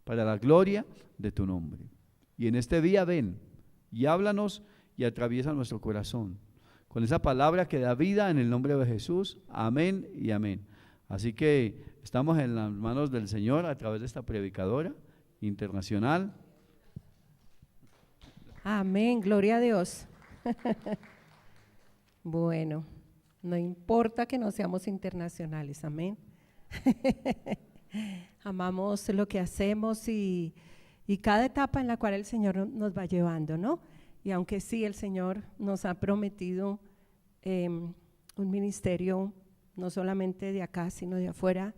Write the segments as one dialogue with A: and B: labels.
A: para la gloria de tu nombre. Y en este día ven y háblanos y atraviesa nuestro corazón con esa palabra que da vida en el nombre de Jesús. Amén y amén. Así que estamos en las manos del Señor a través de esta predicadora internacional.
B: Amén, gloria a Dios. Bueno, no importa que no seamos internacionales, amén. Amamos lo que hacemos y cada etapa en la cual el Señor nos va llevando, ¿no? Y aunque sí, el Señor nos ha prometido un ministerio no solamente de acá, sino de afuera,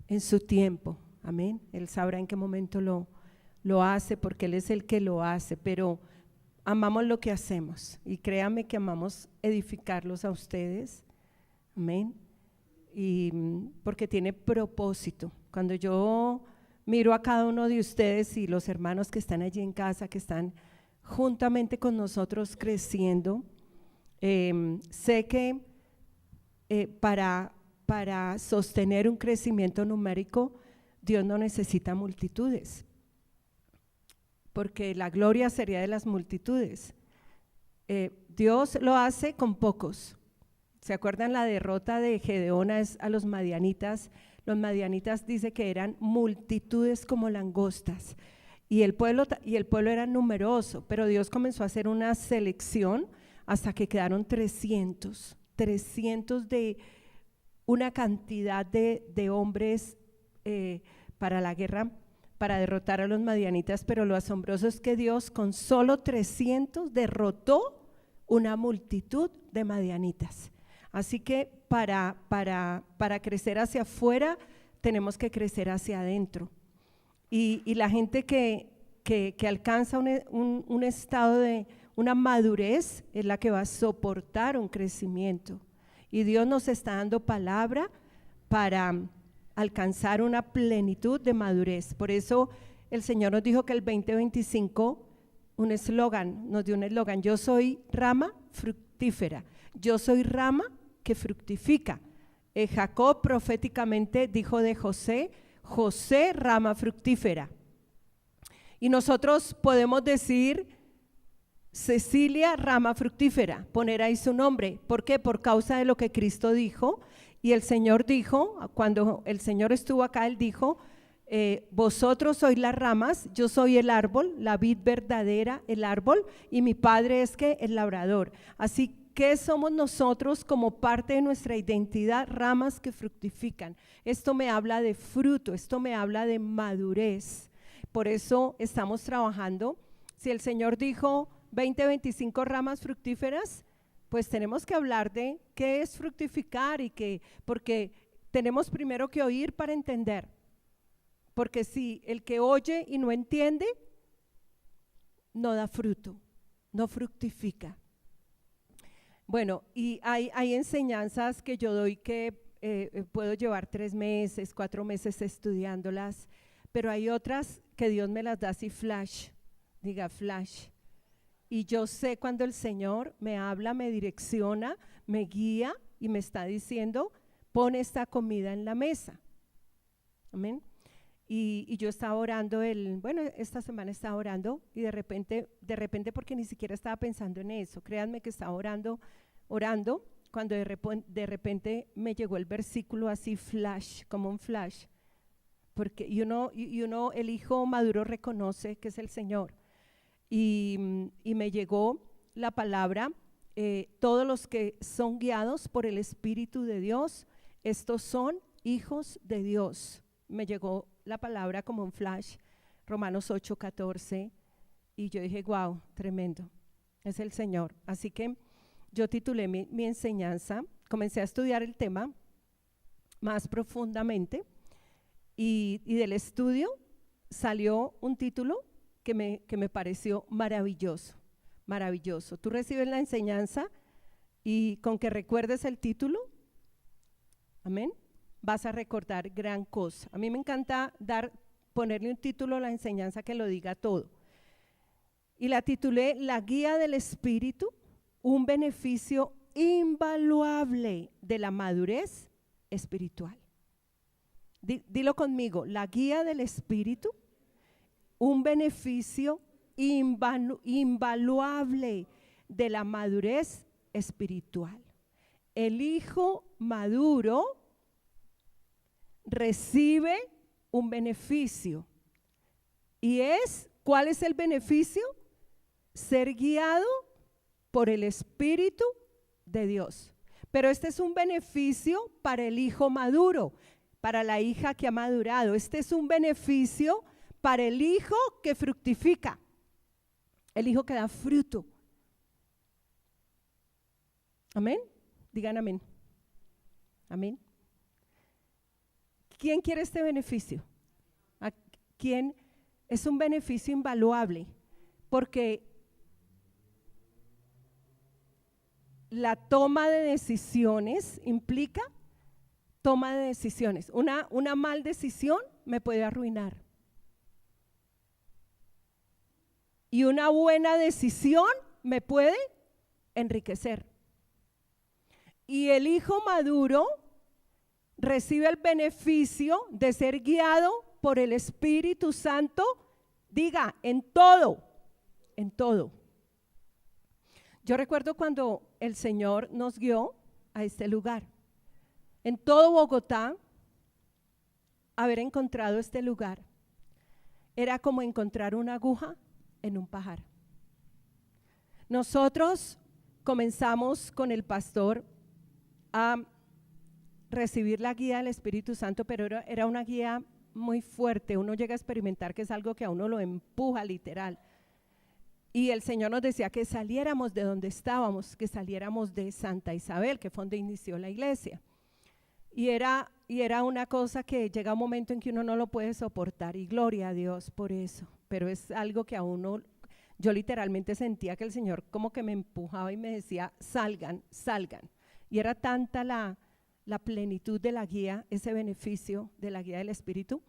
B: en su tiempo, amén. Él sabrá en qué momento lo hace, porque Él es el que lo hace, pero amamos lo que hacemos y créame que amamos edificarlos a ustedes, amén, y porque tiene propósito. Cuando yo miro a cada uno de ustedes y los hermanos que están allí en casa, que están juntamente con nosotros creciendo, sé que para sostener un crecimiento numérico, Dios no necesita multitudes, porque la gloria sería de las multitudes. Dios lo hace con pocos. ¿Se acuerdan la derrota de Gedeón a los madianitas? Los madianitas dice que eran multitudes como langostas y el pueblo era numeroso, pero Dios comenzó a hacer una selección hasta que quedaron 300 de una cantidad de hombres para la guerra, para derrotar a los madianitas, pero lo asombroso es que Dios con solo 300 derrotó una multitud de madianitas. Así que para crecer hacia afuera tenemos que crecer hacia adentro. Y la gente que alcanza un estado de una madurez es la que va a soportar un crecimiento. Y Dios nos está dando palabra para alcanzar una plenitud de madurez. Por eso el Señor nos dijo que el 2025 nos dio un eslogan: yo soy rama fructífera, yo soy rama que fructifica. Jacob proféticamente dijo de José: José, rama fructífera. Y nosotros podemos decir Cecilia, rama fructífera, poner ahí su nombre. ¿Por qué? Por causa de lo que Cristo dijo. Y el Señor dijo, cuando el Señor estuvo acá, Él dijo: vosotros sois las ramas, yo soy el árbol, la vid verdadera, el árbol, y mi Padre es que el labrador. Así que somos nosotros como parte de nuestra identidad, ramas que fructifican. Esto me habla de fruto, esto me habla de madurez. Por eso estamos trabajando. Si el Señor dijo 20-25 ramas fructíferas, pues tenemos que hablar de qué es fructificar porque tenemos primero que oír para entender. Porque si el que oye y no entiende, no da fruto, no fructifica. Bueno, y hay enseñanzas que yo doy que puedo llevar 3 meses, 4 meses estudiándolas, pero hay otras que Dios me las da así flash, diga flash. Y yo sé cuando el Señor me habla, me direcciona, me guía y me está diciendo: pon esta comida en la mesa. Amén. Y yo estaba orando esta semana estaba orando y de repente porque ni siquiera estaba pensando en eso, créanme que estaba orando, cuando de repente me llegó el versículo así flash, como un flash, porque el hijo maduro reconoce que es el Señor. Y me llegó la palabra: todos los que son guiados por el Espíritu de Dios, estos son hijos de Dios. Me llegó la palabra como un flash, Romanos 8:14, y yo dije: wow, tremendo, es el Señor. Así que yo titulé mi enseñanza, comencé a estudiar el tema más profundamente y del estudio salió un título que me pareció maravilloso, maravilloso. Tú recibes la enseñanza y con que recuerdes el título, amén, vas a recordar gran cosa. A mí me encanta ponerle un título a la enseñanza que lo diga todo. Y la titulé: La guía del Espíritu, un beneficio invaluable de la madurez espiritual. Dilo conmigo: la guía del Espíritu un beneficio invaluable de la madurez espiritual. El hijo maduro recibe un beneficio. ¿Y cuál es el beneficio? Ser guiado por el Espíritu de Dios. Pero este es un beneficio para el hijo maduro, para la hija que ha madurado. Este es un beneficio para el hijo que fructifica, el hijo que da fruto. Amén. Digan amén. Amén. ¿Quién quiere este beneficio? ¿A quién? Es un beneficio invaluable, porque la toma de decisiones implica toma de decisiones. Una mal decisión me puede arruinar. Y una buena decisión me puede enriquecer. Y el hijo maduro recibe el beneficio de ser guiado por el Espíritu Santo, diga, en todo, en todo. Yo recuerdo cuando el Señor nos guió a este lugar. En todo Bogotá, haber encontrado este lugar era como encontrar una aguja en un pajar. Nosotros comenzamos con el pastor a recibir la guía del Espíritu Santo, pero era una guía muy fuerte. Uno llega a experimentar que es algo que a uno lo empuja literal. Y el Señor nos decía que saliéramos de donde estábamos, que saliéramos de Santa Isabel, que fue donde inició la iglesia. Y era una cosa que llega un momento en que uno no lo puede soportar, y gloria a Dios por eso. Pero es algo que a uno, yo literalmente sentía que el Señor como que me empujaba y me decía, salgan, salgan. Y era tanta la plenitud de la guía, ese beneficio de la guía del Espíritu,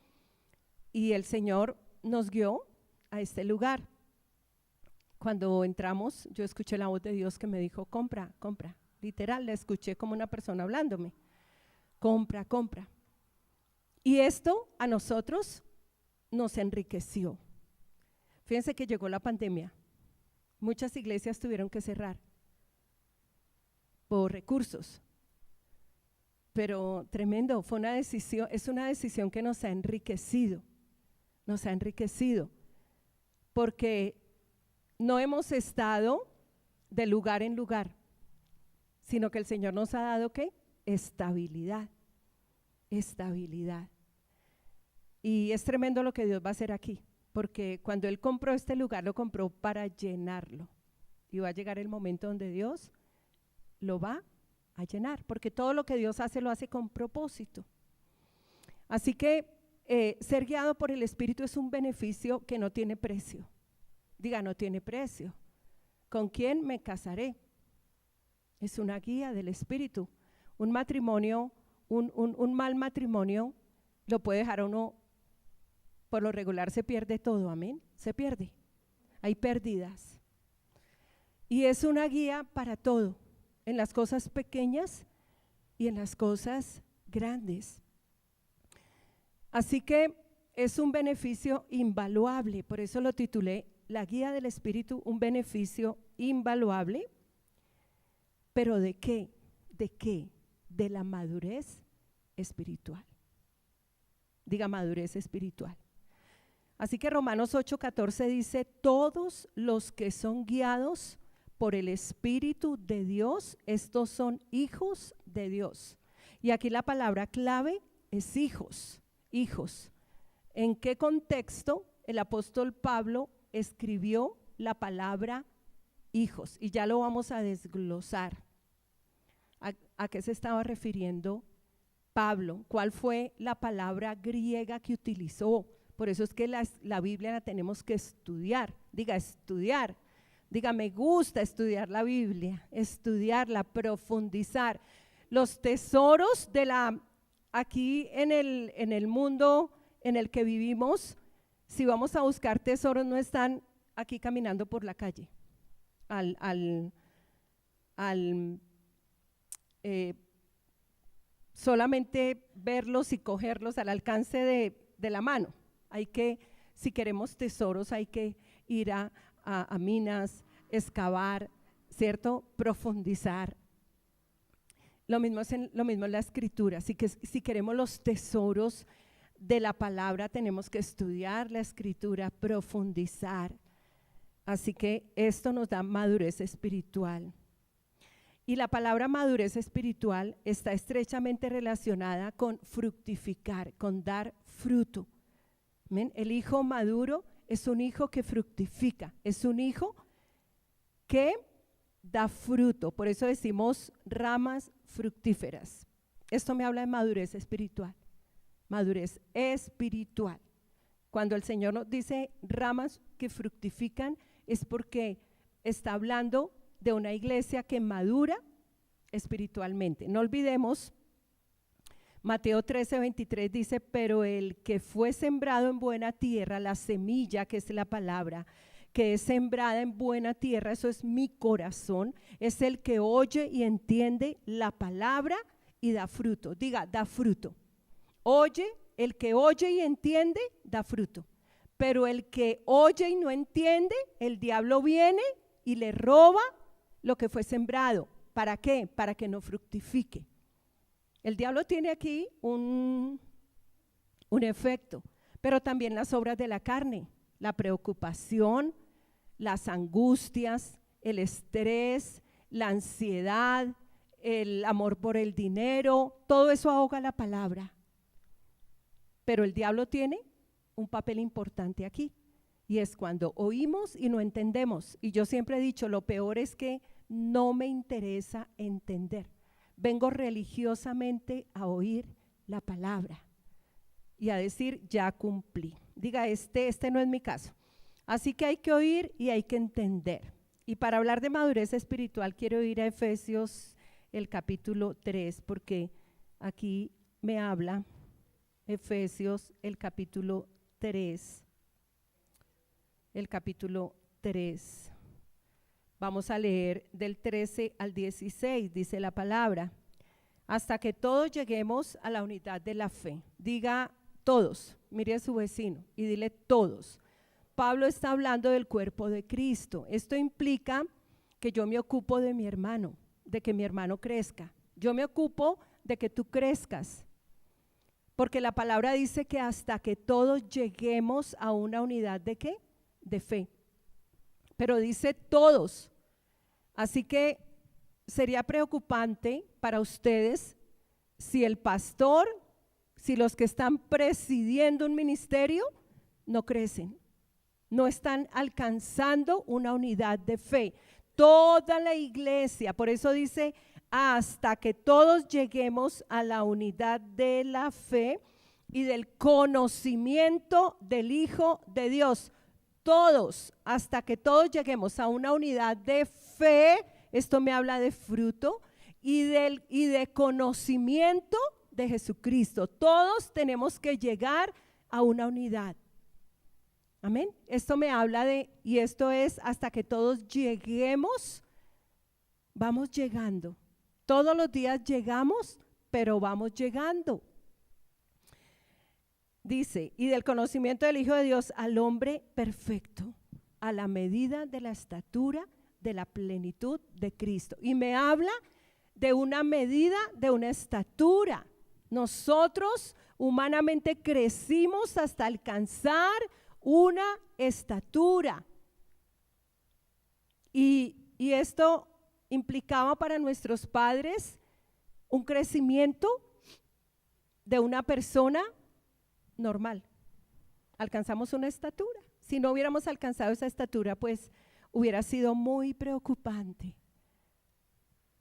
B: y el Señor nos guió a este lugar. Cuando entramos, yo escuché la voz de Dios que me dijo, compra, compra. Literal, la escuché como una persona hablándome. Compra, compra. Y esto a nosotros nos enriqueció. Fíjense que llegó la pandemia. Muchas iglesias tuvieron que cerrar por recursos. Pero tremendo, fue una decisión, es una decisión que nos ha enriquecido. Nos ha enriquecido. Porque no hemos estado de lugar en lugar, sino que el Señor nos ha dado ¿qué? Estabilidad, estabilidad. Y es tremendo lo que Dios va a hacer aquí, porque cuando Él compró este lugar, lo compró para llenarlo. Y va a llegar el momento donde Dios lo va a llenar, porque todo lo que Dios hace, lo hace con propósito. Así que ser guiado por el Espíritu es un beneficio que no tiene precio. Diga, no tiene precio. ¿Con quién me casaré? Es una guía del Espíritu. Un matrimonio, un mal matrimonio lo puede dejar a uno, por lo regular se pierde todo, amén, se pierde, hay pérdidas. Y es una guía para todo, en las cosas pequeñas y en las cosas grandes. Así que es un beneficio invaluable, por eso lo titulé La guía del Espíritu, un beneficio invaluable. ¿Pero de qué? ¿De qué? De la madurez espiritual. Diga, madurez espiritual. Así que Romanos 8:14 dice, todos los que son guiados por el Espíritu de Dios, estos son hijos de Dios. Y aquí la palabra clave es hijos, hijos. ¿En qué contexto el apóstol Pablo escribió la palabra hijos? Y ya lo vamos a desglosar. ¿A qué se estaba refiriendo Pablo? ¿Cuál fue la palabra griega que utilizó? Por eso es que la Biblia la tenemos que estudiar. Diga, estudiar. Diga, me gusta estudiar la Biblia, estudiarla, profundizar. Los tesoros de aquí en el mundo en el que vivimos, si vamos a buscar tesoros, no están aquí caminando por la calle, solamente verlos y cogerlos al alcance de la mano. Hay que Si queremos tesoros hay que ir a minas, excavar, ¿cierto? Profundizar. Lo mismo en la escritura. Así que si queremos los tesoros de la palabra, tenemos que estudiar la escritura, profundizar. Así que esto nos da madurez espiritual. Y la palabra madurez espiritual está estrechamente relacionada con fructificar, con dar fruto. ¿Ven? El hijo maduro es un hijo que fructifica, es un hijo que da fruto. Por eso decimos ramas fructíferas. Esto me habla de madurez espiritual. Madurez espiritual. Cuando el Señor nos dice ramas que fructifican, es porque está hablando de una iglesia que madura espiritualmente. No olvidemos, Mateo 13:23 dice, pero el que fue sembrado en buena tierra, la semilla que es la palabra, que es sembrada en buena tierra, eso es mi corazón, es el que oye y entiende la palabra y da fruto. Diga, da fruto. Oye, el que oye y entiende, da fruto. Pero el que oye y no entiende, el diablo viene y le roba lo que fue sembrado. ¿Para qué? Para que no fructifique. El diablo tiene aquí un efecto, pero también las obras de la carne, la preocupación, las angustias, el estrés, la ansiedad, el amor por el dinero, todo eso ahoga la palabra. Pero el diablo tiene un papel importante aquí, y es cuando oímos y no entendemos. Y yo siempre he dicho, lo peor es que no me interesa entender. Vengo religiosamente a oír la palabra y a decir, ya cumplí. Diga, este no es mi caso. Así que hay que oír y hay que entender. Y para hablar de madurez espiritual quiero ir a Efesios el capítulo 3, porque aquí me habla Efesios el capítulo 3. El capítulo 3. Vamos a leer del 13 al 16, dice la palabra. Hasta que todos lleguemos a la unidad de la fe. Diga todos, mire a su vecino y dile todos. Pablo está hablando del cuerpo de Cristo. Esto implica que yo me ocupo de mi hermano, de que mi hermano crezca. Yo me ocupo de que tú crezcas. Porque la palabra dice que hasta que todos lleguemos a una unidad ¿de qué? De fe. Pero dice todos. Así que sería preocupante para ustedes si el pastor, si los que están presidiendo un ministerio no crecen, no están alcanzando una unidad de fe. Toda la iglesia, por eso dice hasta que todos lleguemos a la unidad de la fe y del conocimiento del Hijo de Dios. Todos, hasta que todos lleguemos a una unidad de fe, esto me habla de fruto, y de conocimiento de Jesucristo. Todos tenemos que llegar a una unidad. Amén. Esto me habla y esto es hasta que todos lleguemos, vamos llegando. Todos los días llegamos, pero vamos llegando. Dice, y del conocimiento del Hijo de Dios al hombre perfecto, a la medida de la estatura de la plenitud de Cristo. Y me habla de una medida, de una estatura. Nosotros humanamente crecimos hasta alcanzar una estatura. Y esto implicaba para nuestros padres un crecimiento de una persona normal. Alcanzamos una estatura. Si no hubiéramos alcanzado esa estatura, pues hubiera sido muy preocupante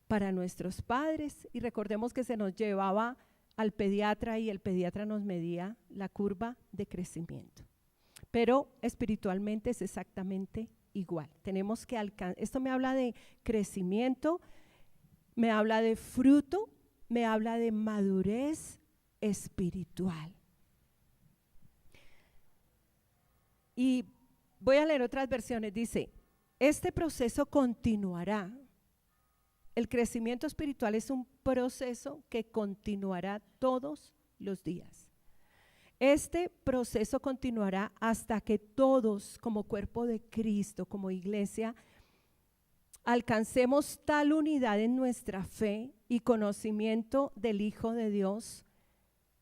B: para nuestros padres. Y recordemos que se nos llevaba al pediatra y el pediatra nos medía la curva de crecimiento. Pero espiritualmente es exactamente igual. Tenemos que alcanzar. Esto me habla de crecimiento, me habla de fruto, me habla de madurez espiritual. Y voy a leer otras versiones. Dice, este proceso continuará. El crecimiento espiritual es un proceso que continuará todos los días. Este proceso continuará hasta que todos, como cuerpo de Cristo, como iglesia, alcancemos tal unidad en nuestra fe y conocimiento del Hijo de Dios,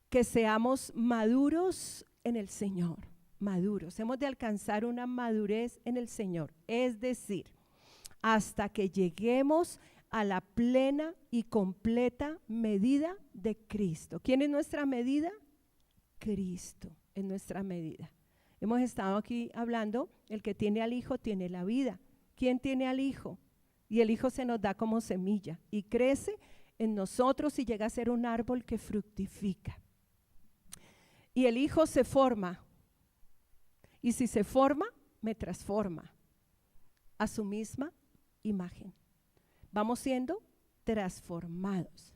B: que seamos maduros en el Señor. Maduros, hemos de alcanzar una madurez en el Señor, es decir, hasta que lleguemos a la plena y completa medida de Cristo. ¿Quién es nuestra medida? Cristo es nuestra medida. Hemos estado aquí hablando, el que tiene al Hijo tiene la vida. ¿Quién tiene al Hijo? Y el Hijo se nos da como semilla y crece en nosotros y llega a ser un árbol que fructifica. Y el Hijo se forma. Y si se forma, me transforma a su misma imagen. Vamos siendo transformados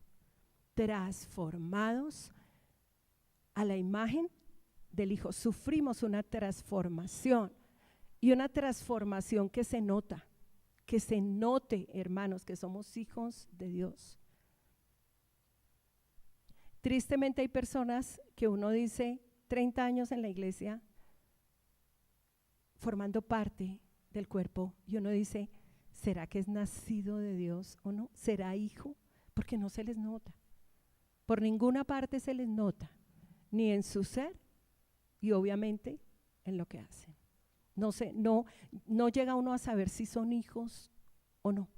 B: a la imagen del Hijo. Sufrimos una transformación y una transformación que se nota, que se note, hermanos, que somos hijos de Dios. Tristemente hay personas que uno dice 30 años en la iglesia formando parte del cuerpo y uno dice, ¿será que es nacido de Dios o no? ¿Será hijo? Porque no se les nota. Por ninguna parte se les nota, ni en su ser y obviamente en lo que hacen. No llega uno a saber si son hijos o no.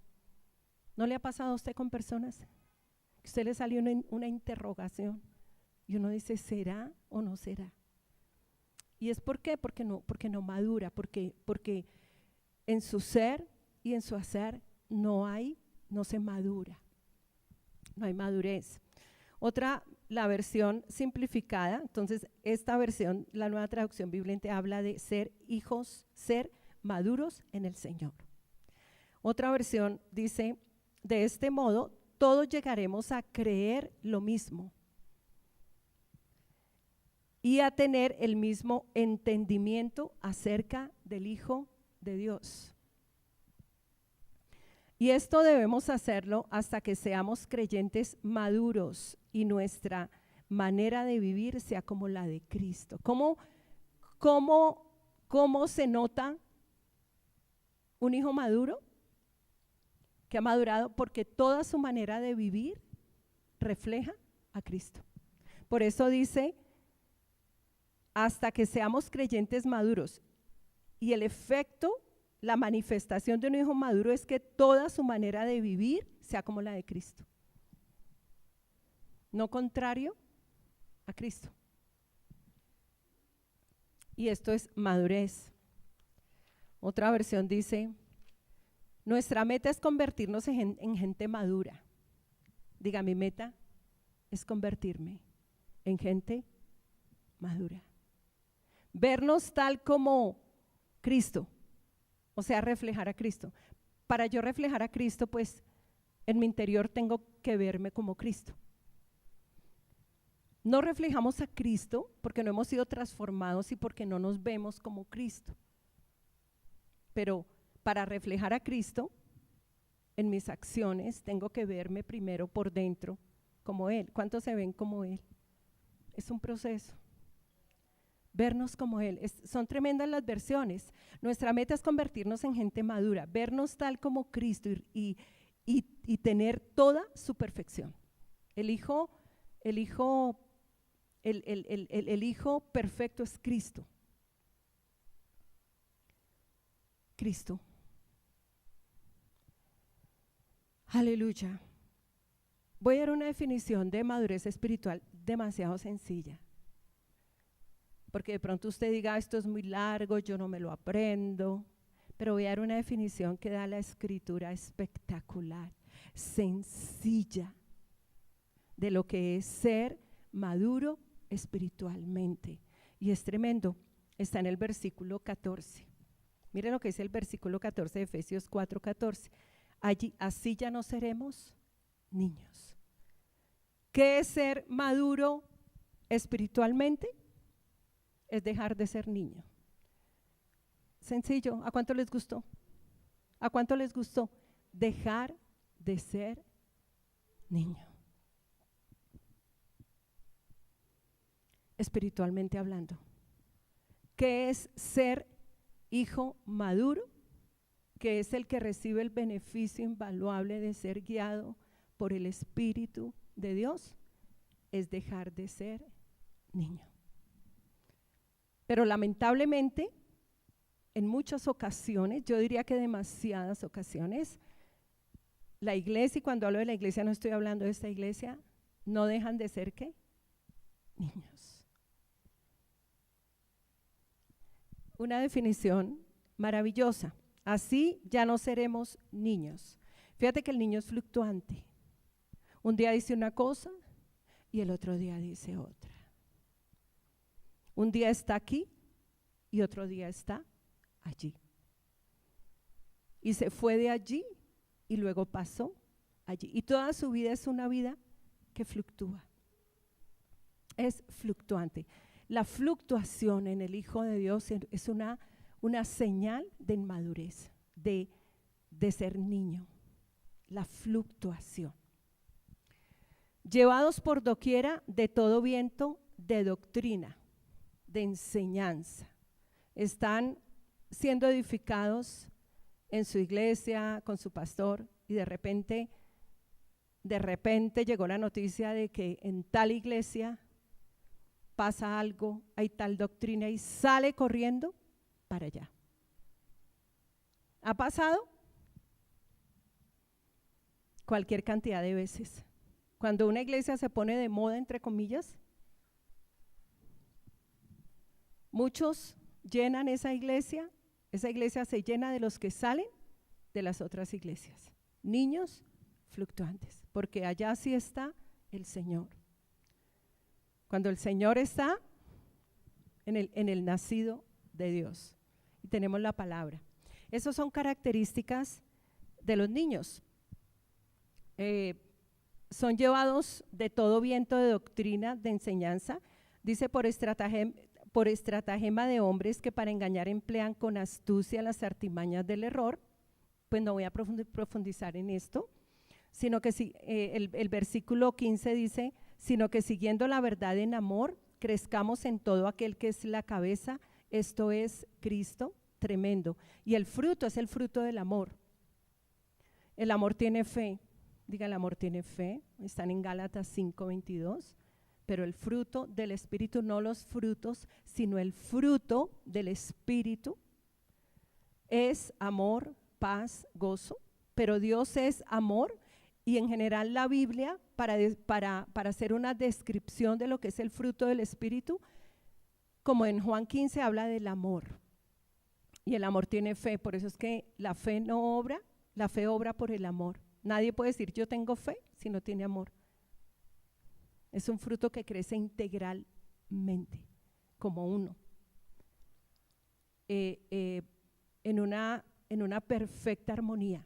B: ¿No le ha pasado a usted con personas que a usted le salió una interrogación y uno dice, ¿será o no será? ¿Y es por qué? Porque no madura, porque en su ser y en su hacer no se madura, no hay madurez. Otra, la versión simplificada, entonces esta versión, la Nueva Traducción Viviente, habla de ser hijos, ser maduros en el Señor. Otra versión dice, de este modo todos llegaremos a creer lo mismo y a tener el mismo entendimiento acerca del Hijo de Dios. Y esto debemos hacerlo hasta que seamos creyentes maduros y nuestra manera de vivir sea como la de Cristo. ¿Cómo se nota un hijo maduro? Que ha madurado porque toda su manera de vivir refleja a Cristo. Por eso dice, hasta que seamos creyentes maduros. Y el efecto, la manifestación de un hijo maduro es que toda su manera de vivir sea como la de Cristo. No contrario a Cristo. Y esto es madurez. Otra versión dice, nuestra meta es convertirnos en gente madura. Diga, mi meta es convertirme en gente madura. Vernos tal como Cristo, o sea, reflejar a Cristo. Para yo reflejar a Cristo, pues en mi interior tengo que verme como Cristo. No reflejamos a Cristo porque no hemos sido transformados y porque no nos vemos como Cristo. Pero para reflejar a Cristo, en mis acciones tengo que verme primero por dentro como Él. ¿Cuántos se ven como Él? Es un proceso. Vernos como Él. Son tremendas las versiones. Nuestra meta es convertirnos en gente madura, vernos tal como Cristo y tener toda su perfección. El Hijo perfecto es Cristo. Cristo. Aleluya. Voy a dar una definición de madurez espiritual demasiado sencilla. Porque de pronto usted diga, esto es muy largo, yo no me lo aprendo. Pero voy a dar una definición que da la Escritura espectacular, sencilla, de lo que es ser maduro espiritualmente. Y es tremendo. Está en el versículo 14. Miren lo que dice el versículo 14 de Efesios 4:14. Así ya no seremos niños. ¿Qué es ser maduro espiritualmente? Es dejar de ser niño. Sencillo. ¿A cuánto les gustó? ¿A cuánto les gustó? Dejar de ser niño. espiritualmente hablando. ¿Qué es ser hijo maduro? Que es el que recibe el beneficio invaluable de ser guiado por el Espíritu de Dios, es dejar de ser niño. Pero lamentablemente, en muchas ocasiones, yo diría que demasiadas ocasiones, la iglesia, y cuando hablo de la iglesia no estoy hablando de esta iglesia, no dejan de ser ¿qué? Niños. Una definición maravillosa. Así ya no seremos niños. Fíjate que el niño es fluctuante. Un día dice una cosa y el otro día dice otra. Un día está aquí y otro día está allí. Y se fue de allí y luego pasó allí. Y toda su vida es una vida que fluctúa. Es fluctuante. La fluctuación en el Hijo de Dios es una señal de inmadurez, de ser niño. La fluctuación. Llevados por doquiera de todo viento de doctrina, de enseñanza. Están siendo edificados en su iglesia, con su pastor, y de repente llegó la noticia de que en tal iglesia pasa algo, hay tal doctrina y sale corriendo para allá. ¿Ha pasado? Cualquier cantidad de veces. Cuando una iglesia se pone de moda, entre comillas, muchos llenan esa iglesia se llena de los que salen de las otras iglesias. Niños fluctuantes, porque allá sí está el Señor. Cuando el Señor está en el nacido de Dios y tenemos la palabra. Esas son características de los niños. Son llevados de todo viento de doctrina, de enseñanza, dice por estratagema de hombres que para engañar emplean con astucia las artimañas del error. Pues no voy a profundizar en esto, sino que el versículo 15 dice, sino que siguiendo la verdad en amor, crezcamos en todo aquel que es la cabeza, esto es Cristo. Tremendo. Y el fruto es el fruto del amor. El amor tiene fe. Diga, el amor tiene fe. Están en Gálatas 5:22. Pero el fruto del Espíritu, no los frutos, sino el fruto del Espíritu es amor, paz, gozo. Pero Dios es amor y en general la Biblia, para hacer una descripción de lo que es el fruto del Espíritu, como en Juan 15 habla del amor. Y el amor tiene fe, por eso es que la fe no obra, la fe obra por el amor. Nadie puede decir yo tengo fe si no tiene amor. Es un fruto que crece integralmente, como uno, en una perfecta armonía,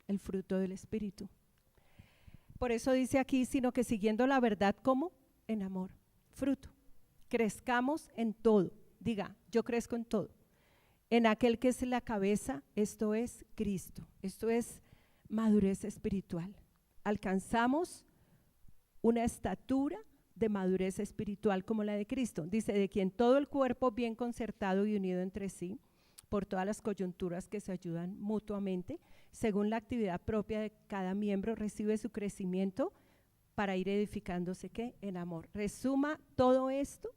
B: el fruto del Espíritu. Por eso dice aquí, sino que siguiendo la verdad, ¿cómo? En amor, fruto. Crezcamos en todo, diga, yo crezco en todo. En aquel que es la cabeza, esto es Cristo, esto es madurez espiritual. Alcanzamos una estatura de madurez espiritual como la de Cristo. Dice, de quien todo el cuerpo bien concertado y unido entre sí, por todas las coyunturas que se ayudan mutuamente, según la actividad propia de cada miembro, recibe su crecimiento para ir edificándose, ¿qué? En amor. Resuma todo esto,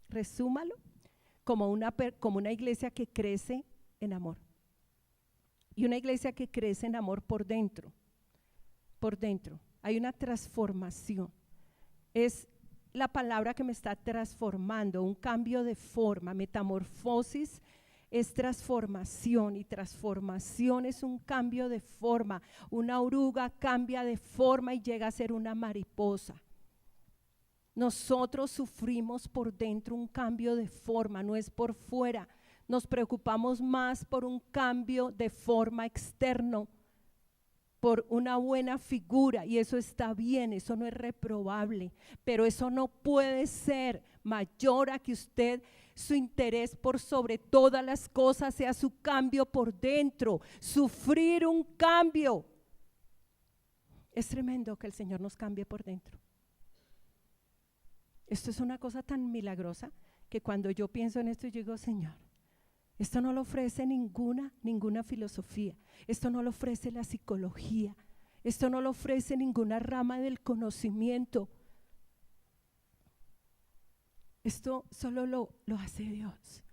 B: resúmalo, como una iglesia que crece en amor. Y una iglesia que crece en amor por dentro. Por dentro. Hay una transformación. Es la palabra que me está transformando, un cambio de forma. Metamorfosis es transformación y transformación es un cambio de forma. Una oruga cambia de forma y llega a ser una mariposa. Nosotros sufrimos por dentro un cambio de forma, no es por fuera. Nos preocupamos más por un cambio de forma externo, por una buena figura, y eso está bien, eso no es reprobable, pero eso no puede ser mayor a que usted, su interés por sobre todas las cosas sea su cambio por dentro, sufrir un cambio. Es tremendo que el Señor nos cambie por dentro. Esto es una cosa tan milagrosa que cuando yo pienso en esto, yo digo, Señor, esto no lo ofrece ninguna filosofía, esto no lo ofrece la psicología, esto no lo ofrece ninguna rama del conocimiento. Esto solo lo hace Dios.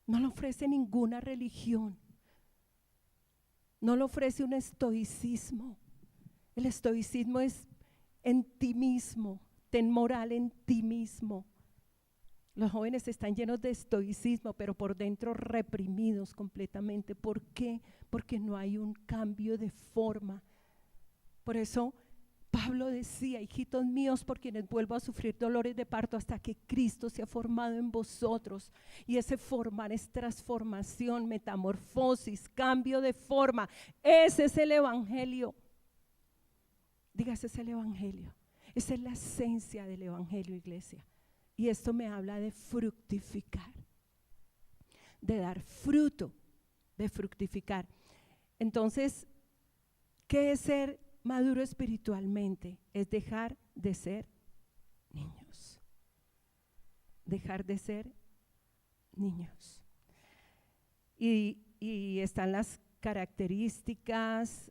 B: No lo ofrece ninguna religión. No lo ofrece un estoicismo. El estoicismo es en ti mismo, ten moral en ti mismo. Los jóvenes están llenos de estoicismo, pero por dentro reprimidos completamente. ¿Por qué? Porque no hay un cambio de forma. Por eso Pablo decía, hijitos míos, por quienes vuelvo a sufrir dolores de parto hasta que Cristo se ha formado en vosotros. Y ese formar es transformación, metamorfosis, cambio de forma. Ese es el evangelio. Diga, ese es el evangelio. Esa es la esencia del evangelio, iglesia. Y esto me habla de fructificar, de dar fruto, de fructificar. Entonces, ¿qué es ser maduro espiritualmente? Es dejar de ser niños. Dejar de ser niños. Y están las características,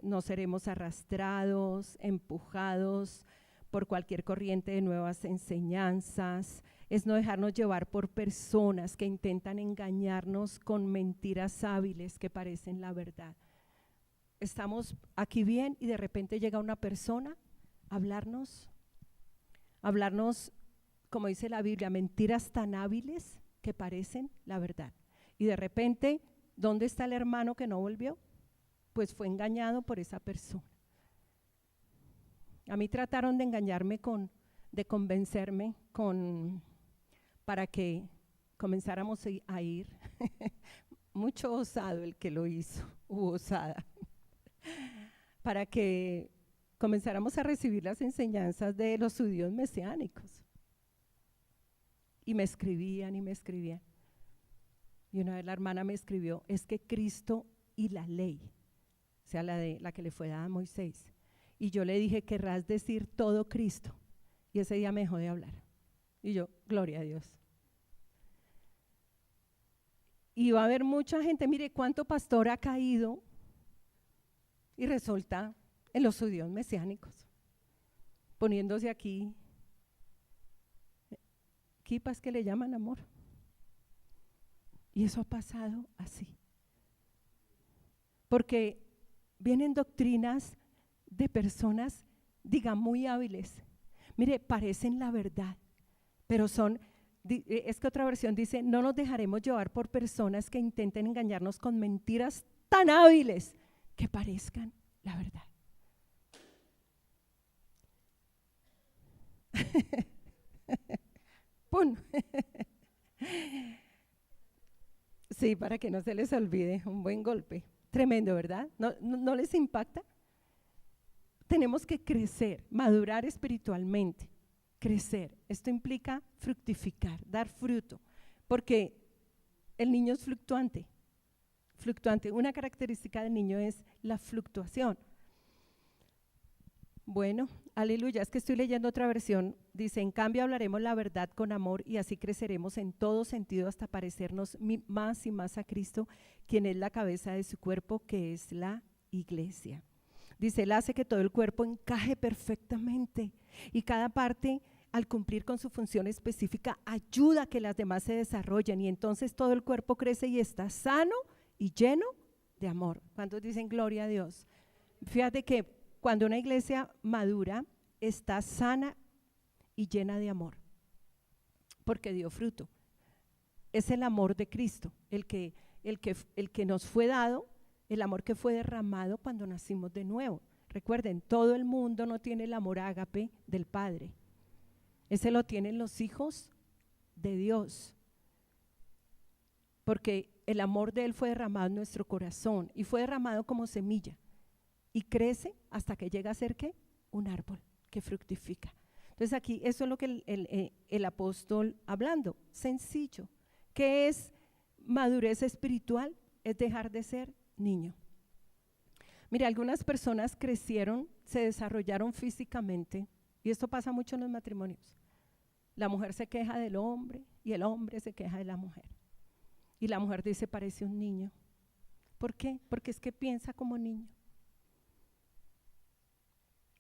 B: no seremos arrastrados, empujados por cualquier corriente de nuevas enseñanzas, es no dejarnos llevar por personas que intentan engañarnos con mentiras hábiles que parecen la verdad. Estamos aquí bien y de repente llega una persona a hablarnos, como dice la Biblia, mentiras tan hábiles que parecen la verdad. Y de repente, ¿dónde está el hermano que no volvió? Pues fue engañado por esa persona. A mí trataron de engañarme de convencerme para que comenzáramos a ir. Mucho osado el que lo hizo, osada. Para que comenzáramos a recibir las enseñanzas de los judíos mesiánicos. Y me escribían. Y una vez la hermana me escribió, es que Cristo y la ley, o sea, la que le fue dada a Moisés. Y yo le dije, querrás decir todo Cristo. Y ese día me dejó de hablar. Y yo, gloria a Dios. Y va a haber mucha gente, mire cuánto pastor ha caído y resulta en los judíos mesiánicos, poniéndose aquí kipas que le llaman amor. Y eso ha pasado así. Porque vienen doctrinas de personas, diga, muy hábiles. Mire, parecen la verdad, pero es que otra versión dice, no nos dejaremos llevar por personas que intenten engañarnos con mentiras tan hábiles que parezcan la verdad. ¡Pum! Sí, para que no se les olvide, un buen golpe. Tremendo, ¿verdad? ¿No les impacta? Tenemos que crecer, madurar espiritualmente, crecer. Esto implica fructificar, dar fruto, porque el niño es fluctuante. Una característica del niño es la fluctuación. Bueno, aleluya, es que estoy leyendo otra versión, dice, en cambio hablaremos la verdad con amor y así creceremos en todo sentido hasta parecernos más y más a Cristo, quien es la cabeza de su cuerpo, que es la iglesia. Dice, Él hace que todo el cuerpo encaje perfectamente y cada parte, al cumplir con su función específica, ayuda a que las demás se desarrollen y entonces todo el cuerpo crece y está sano y lleno de amor. ¿Cuántos dicen gloria a Dios? Fíjate que cuando una iglesia madura está sana y llena de amor, porque dio fruto. Es el amor de Cristo, el que nos fue dado, el amor que fue derramado cuando nacimos de nuevo. Recuerden, todo el mundo no tiene el amor ágape del Padre. Ese lo tienen los hijos de Dios, porque el amor de Él fue derramado en nuestro corazón y fue derramado como semilla y crece hasta que llega a ser ¿qué? Un árbol que fructifica. Entonces aquí eso es lo que el apóstol hablando, sencillo. ¿Qué es madurez espiritual? Es dejar de ser niño. Mire, algunas personas crecieron, se desarrollaron físicamente, y esto pasa mucho en los matrimonios. La mujer se queja del hombre y el hombre se queja de la mujer. Y la mujer dice, parece un niño. ¿Por qué? Porque es que piensa como niño.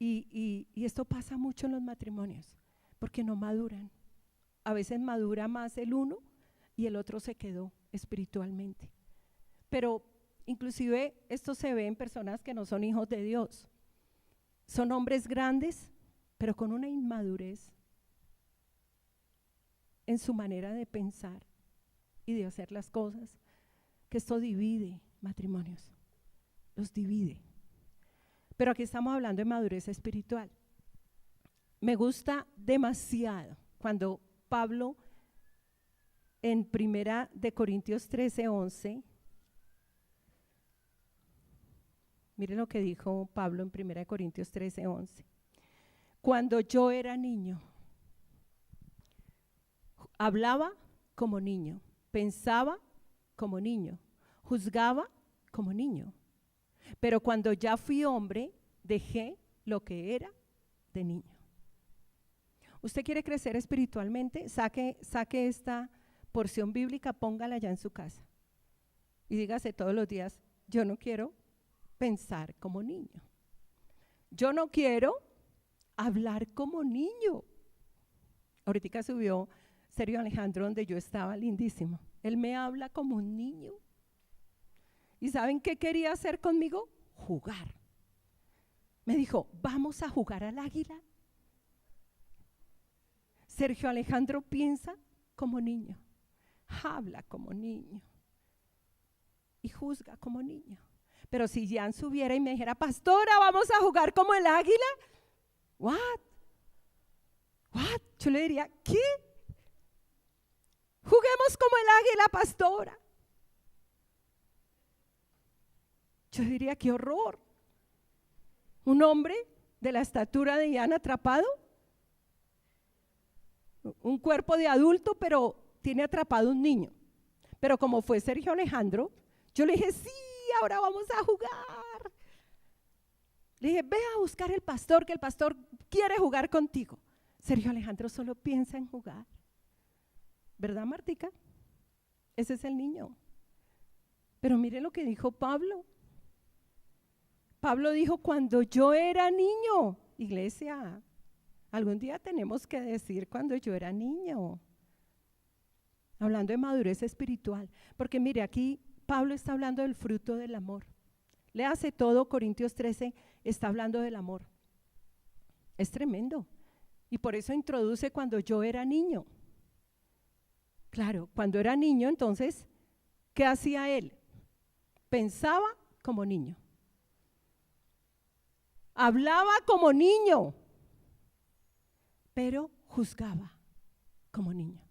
B: Y esto pasa mucho en los matrimonios, porque no maduran. A veces madura más el uno y el otro se quedó espiritualmente. Pero inclusive esto se ve en personas que no son hijos de Dios. Son hombres grandes, pero con una inmadurez en su manera de pensar y de hacer las cosas, que esto divide matrimonios, los divide. Pero aquí estamos hablando de madurez espiritual. Me gusta demasiado cuando Pablo en 1 Corintios 13:11, miren lo que dijo Pablo en 1 Corintios 13:11. Cuando yo era niño, hablaba como niño, pensaba como niño, juzgaba como niño. Pero cuando ya fui hombre, dejé lo que era de niño. ¿Usted quiere crecer espiritualmente? Saque esta porción bíblica, póngala ya en su casa. Y dígase todos los días, yo no quiero pensar como niño. Yo no quiero hablar como niño. Ahorita subió Sergio Alejandro donde yo estaba, lindísimo. Él me habla como un niño. ¿Y saben qué quería hacer conmigo? Jugar. Me dijo, vamos a jugar al águila. Sergio Alejandro piensa como niño, habla como niño y juzga como niño. Pero si Jan subiera y me dijera, pastora, vamos a jugar como el águila, ¿what? Yo le diría, ¿qué? Juguemos como el águila, pastora. Yo diría, qué horror. Un hombre de la estatura de Jan atrapado, un cuerpo de adulto, pero tiene atrapado un niño. Pero como fue Sergio Alejandro, yo le dije, sí, ahora vamos a jugar. Le dije, ve a buscar el pastor, que el pastor quiere jugar contigo. Sergio Alejandro solo piensa en jugar. ¿Verdad, Martica? Ese es el niño. Pero mire lo que dijo Pablo. Pablo dijo, cuando yo era niño, iglesia, algún día tenemos que decir cuando yo era niño. Hablando de madurez espiritual. Porque mire, aquí Pablo está hablando del fruto del amor. Léase todo, Corintios 13 está hablando del amor. Es tremendo. Y por eso introduce cuando yo era niño. Claro, cuando era niño, entonces, ¿qué hacía él? Pensaba como niño. Hablaba como niño, pero juzgaba como niño.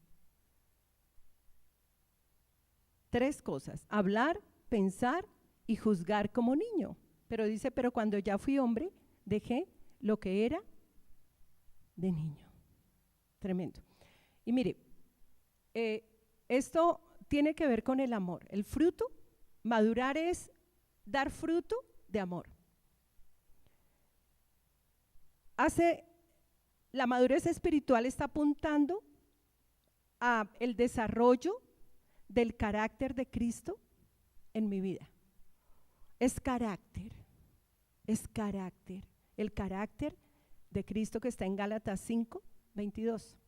B: 3 cosas: hablar, pensar y juzgar como niño. Pero dice, pero cuando ya fui hombre, dejé lo que era de niño. Tremendo. Y mire, esto tiene que ver con el amor. El fruto, madurar es dar fruto de amor. La madurez espiritual está apuntando a el desarrollo del carácter de Cristo en mi vida. Es carácter, el carácter de Cristo que está en Gálatas 5:22.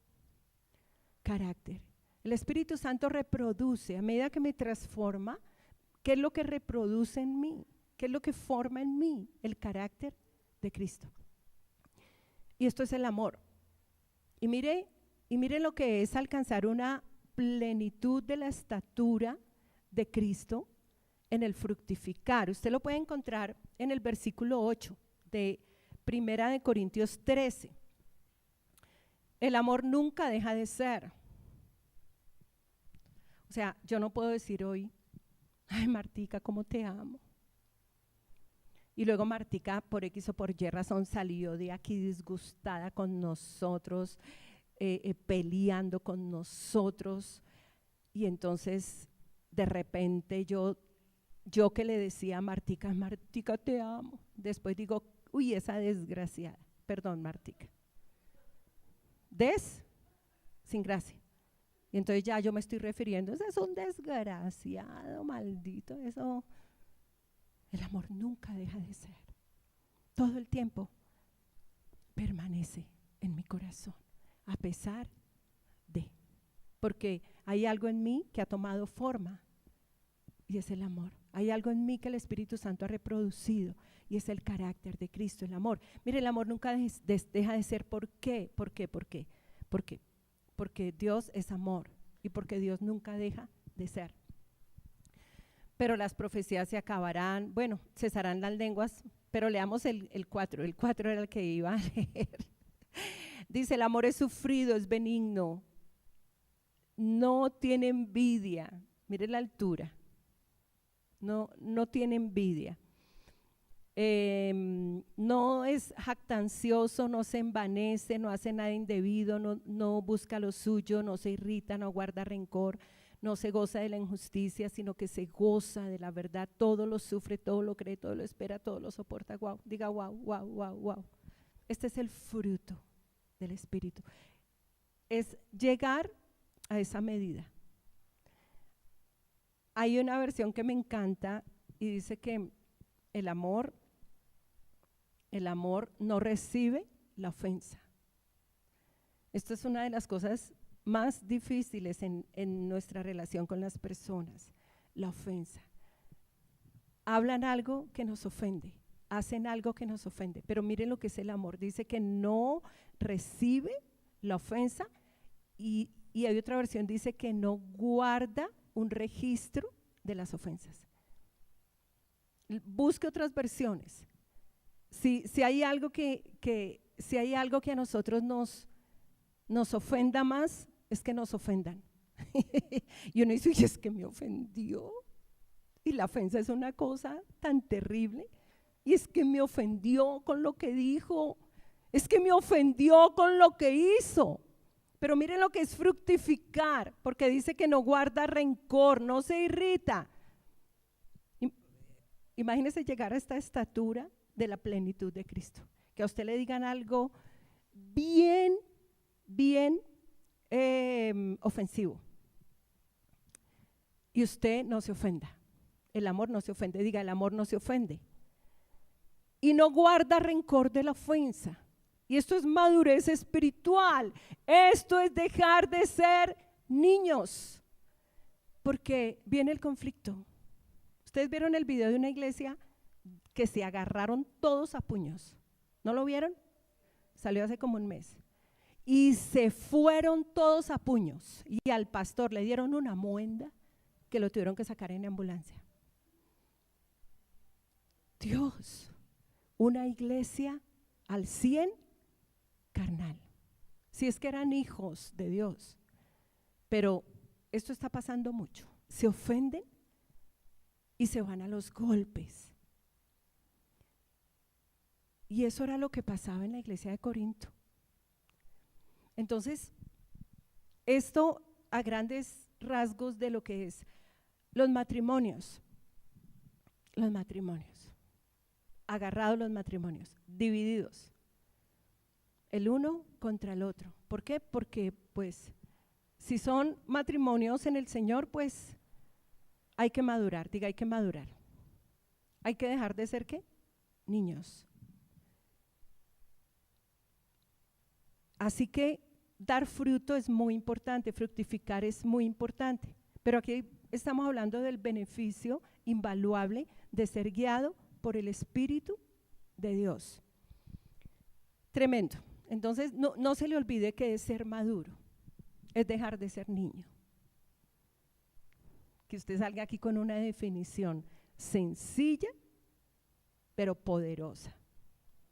B: Carácter. El Espíritu Santo reproduce, a medida que me transforma, ¿qué es lo que reproduce en mí? ¿Qué es lo que forma en mí? El carácter de Cristo. Y esto es el amor. Y mire lo que es alcanzar una plenitud de la estatura de Cristo en el fructificar. Usted lo puede encontrar en el versículo 8 de 1 Corintios 13. El amor nunca deja de ser. O sea, yo no puedo decir hoy, ay, Martica, cómo te amo. Y luego Martica, por X o por Y razón, salió de aquí disgustada con nosotros, peleando con nosotros. Y entonces, de repente, yo que le decía a Martica, Martica, te amo. Después digo, uy, esa desgraciada. Perdón, Martica. sin gracia. Y entonces ya yo me estoy refiriendo, ese es un desgraciado, maldito, eso. El amor nunca deja de ser. Todo el tiempo permanece en mi corazón, a pesar de. Porque hay algo en mí que ha tomado forma y es el amor. Hay algo en mí que el Espíritu Santo ha reproducido y es el carácter de Cristo, el amor. Mire, el amor nunca deja de ser. ¿Por qué? ¿Por qué? ¿Por qué? ¿Por qué? Porque Dios es amor y porque Dios nunca deja de ser. Pero las profecías se acabarán, bueno, cesarán las lenguas, pero leamos el 4. El 4 era el que iba a leer. Dice, el amor es sufrido, es benigno, no tiene envidia. Mire la altura. No tiene envidia. No es jactancioso, no se envanece, no hace nada indebido, no busca lo suyo, no se irrita, no guarda rencor, no se goza de la injusticia, sino que se goza de la verdad. Todo lo sufre, todo lo cree, todo lo espera, todo lo soporta. Wow, diga wow, wow, wow, wow. Este es el fruto del Espíritu. Es llegar a esa medida. Hay una versión que me encanta y dice que el amor no recibe la ofensa. Esto es una de las cosas más difíciles en nuestra relación con las personas, la ofensa. Hablan algo que nos ofende, hacen algo que nos ofende, pero miren lo que es el amor. Dice que no recibe la ofensa y hay otra versión, dice que no guarda un registro de las ofensas. Busque otras versiones. Si hay algo si hay algo que a nosotros nos ofenda más, es que nos ofendan. Y uno dice, y es que me ofendió. Y la ofensa es una cosa tan terrible. Y es que me ofendió con lo que dijo. Es que me ofendió con lo que hizo. Pero miren lo que es fructificar, porque dice que no guarda rencor, no se irrita. Imagínese llegar a esta estatura de la plenitud de Cristo. Que a usted le digan algo bien ofensivo. Y usted no se ofenda. El amor no se ofende. Diga, el amor no se ofende. Y no guarda rencor de la ofensa. Y esto es madurez espiritual. Esto es dejar de ser niños. Porque viene el conflicto. Ustedes vieron el video de una iglesia que se agarraron todos a puños. ¿No lo vieron? Salió hace como un mes. Y se fueron todos a puños. Y al pastor le dieron una muenda que lo tuvieron que sacar en ambulancia. Dios, una iglesia al 100 carnal. Si es que eran hijos de Dios. Pero esto está pasando mucho. Se ofenden y se van a los golpes. Y eso era lo que pasaba en la iglesia de Corinto. Entonces, esto a grandes rasgos de lo que es los matrimonios, agarrados los matrimonios, divididos, el uno contra el otro. ¿Por qué? Porque pues si son matrimonios en el Señor, pues hay que madurar, diga, hay que madurar. Hay que dejar de ser, ¿qué? Niños. Así que dar fruto es muy importante, fructificar es muy importante. Pero aquí estamos hablando del beneficio invaluable de ser guiado por el Espíritu de Dios. Tremendo. Entonces, no se le olvide que es ser maduro, es dejar de ser niño. Que usted salga aquí con una definición sencilla, pero poderosa.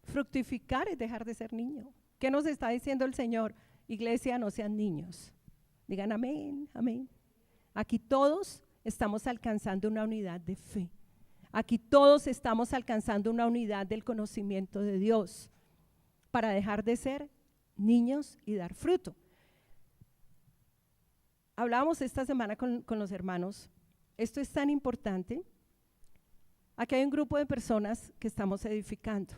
B: Fructificar es dejar de ser niño. ¿Qué nos está diciendo el Señor? Iglesia, no sean niños. Digan amén, amén. Aquí todos estamos alcanzando una unidad de fe. Aquí todos estamos alcanzando una unidad del conocimiento de Dios para dejar de ser niños y dar fruto. Hablábamos esta semana con los hermanos. Esto es tan importante. Aquí hay un grupo de personas que estamos edificando.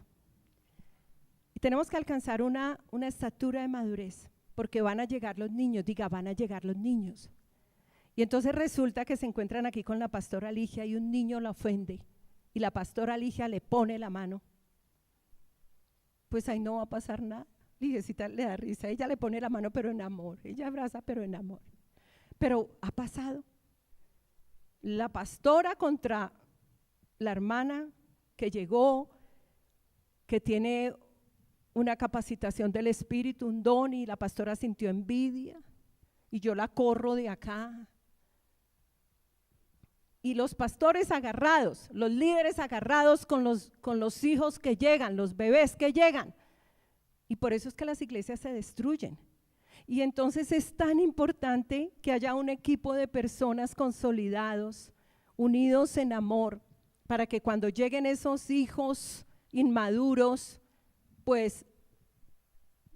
B: Y tenemos que alcanzar una estatura de madurez. porque van a llegar los niños, diga, van a llegar los niños. Y entonces resulta que se encuentran aquí con la pastora Ligia y un niño la ofende y la pastora Ligia le pone la mano. Pues ahí no va a pasar nada. Ligiecita le da risa, ella le pone la mano pero en amor, ella abraza pero en amor. Pero ha pasado. La pastora contra la hermana que llegó, que tiene una capacitación del espíritu, un don, y la pastora sintió envidia y yo la corro de acá. Y los pastores agarrados, los líderes agarrados con los hijos que llegan, los bebés que llegan. Y por eso es que las iglesias se destruyen. Y entonces es tan importante que haya un equipo de personas consolidados, unidos en amor, para que cuando lleguen esos hijos inmaduros, pues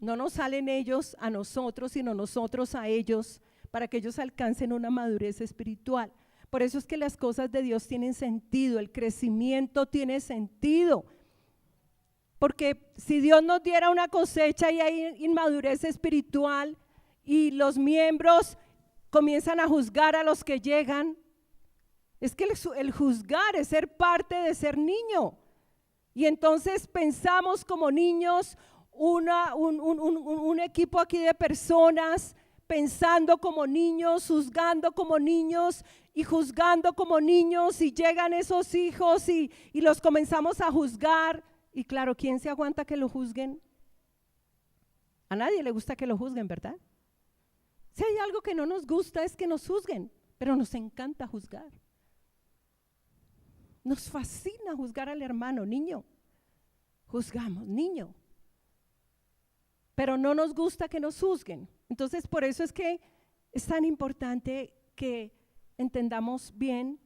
B: no nos salen ellos a nosotros, sino nosotros a ellos, para que ellos alcancen una madurez espiritual. Por eso es que las cosas de Dios tienen sentido, el crecimiento tiene sentido. Porque si Dios nos diera una cosecha y hay inmadurez espiritual y los miembros comienzan a juzgar a los que llegan, es que el juzgar es ser parte de ser niño. Y entonces pensamos como niños, un equipo aquí de personas pensando como niños, juzgando como niños y juzgando como niños, y llegan esos hijos y los comenzamos a juzgar. Y claro, ¿quién se aguanta que lo juzguen? A nadie le gusta que lo juzguen, ¿verdad? Si hay algo que no nos gusta es que nos juzguen, pero nos encanta juzgar. Nos fascina juzgar al hermano, niño. Juzgamos, niño. Pero no nos gusta que nos juzguen. Entonces, por eso es que es tan importante que entendamos bien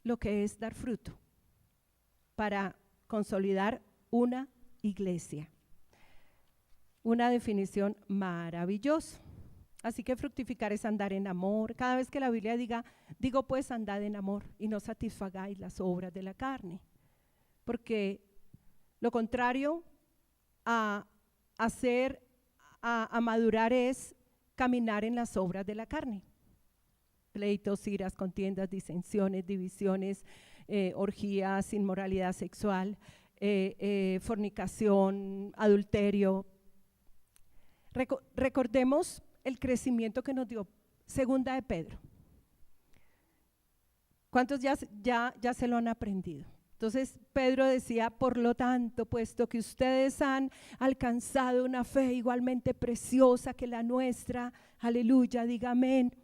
B: lo que es dar fruto para consolidar una iglesia. Una definición maravillosa. Así que fructificar es andar en amor. Cada vez que la Biblia digo pues andad en amor y no satisfagáis las obras de la carne. Porque lo contrario a madurar es caminar en las obras de la carne. Pleitos, iras, contiendas, disensiones, divisiones, orgías, inmoralidad sexual, fornicación, adulterio. Recordemos el crecimiento que nos dio Segunda de Pedro. ¿Cuántos ya se lo han aprendido? Entonces Pedro decía, por lo tanto, puesto que ustedes han alcanzado una fe igualmente preciosa que la nuestra, aleluya, diga amén.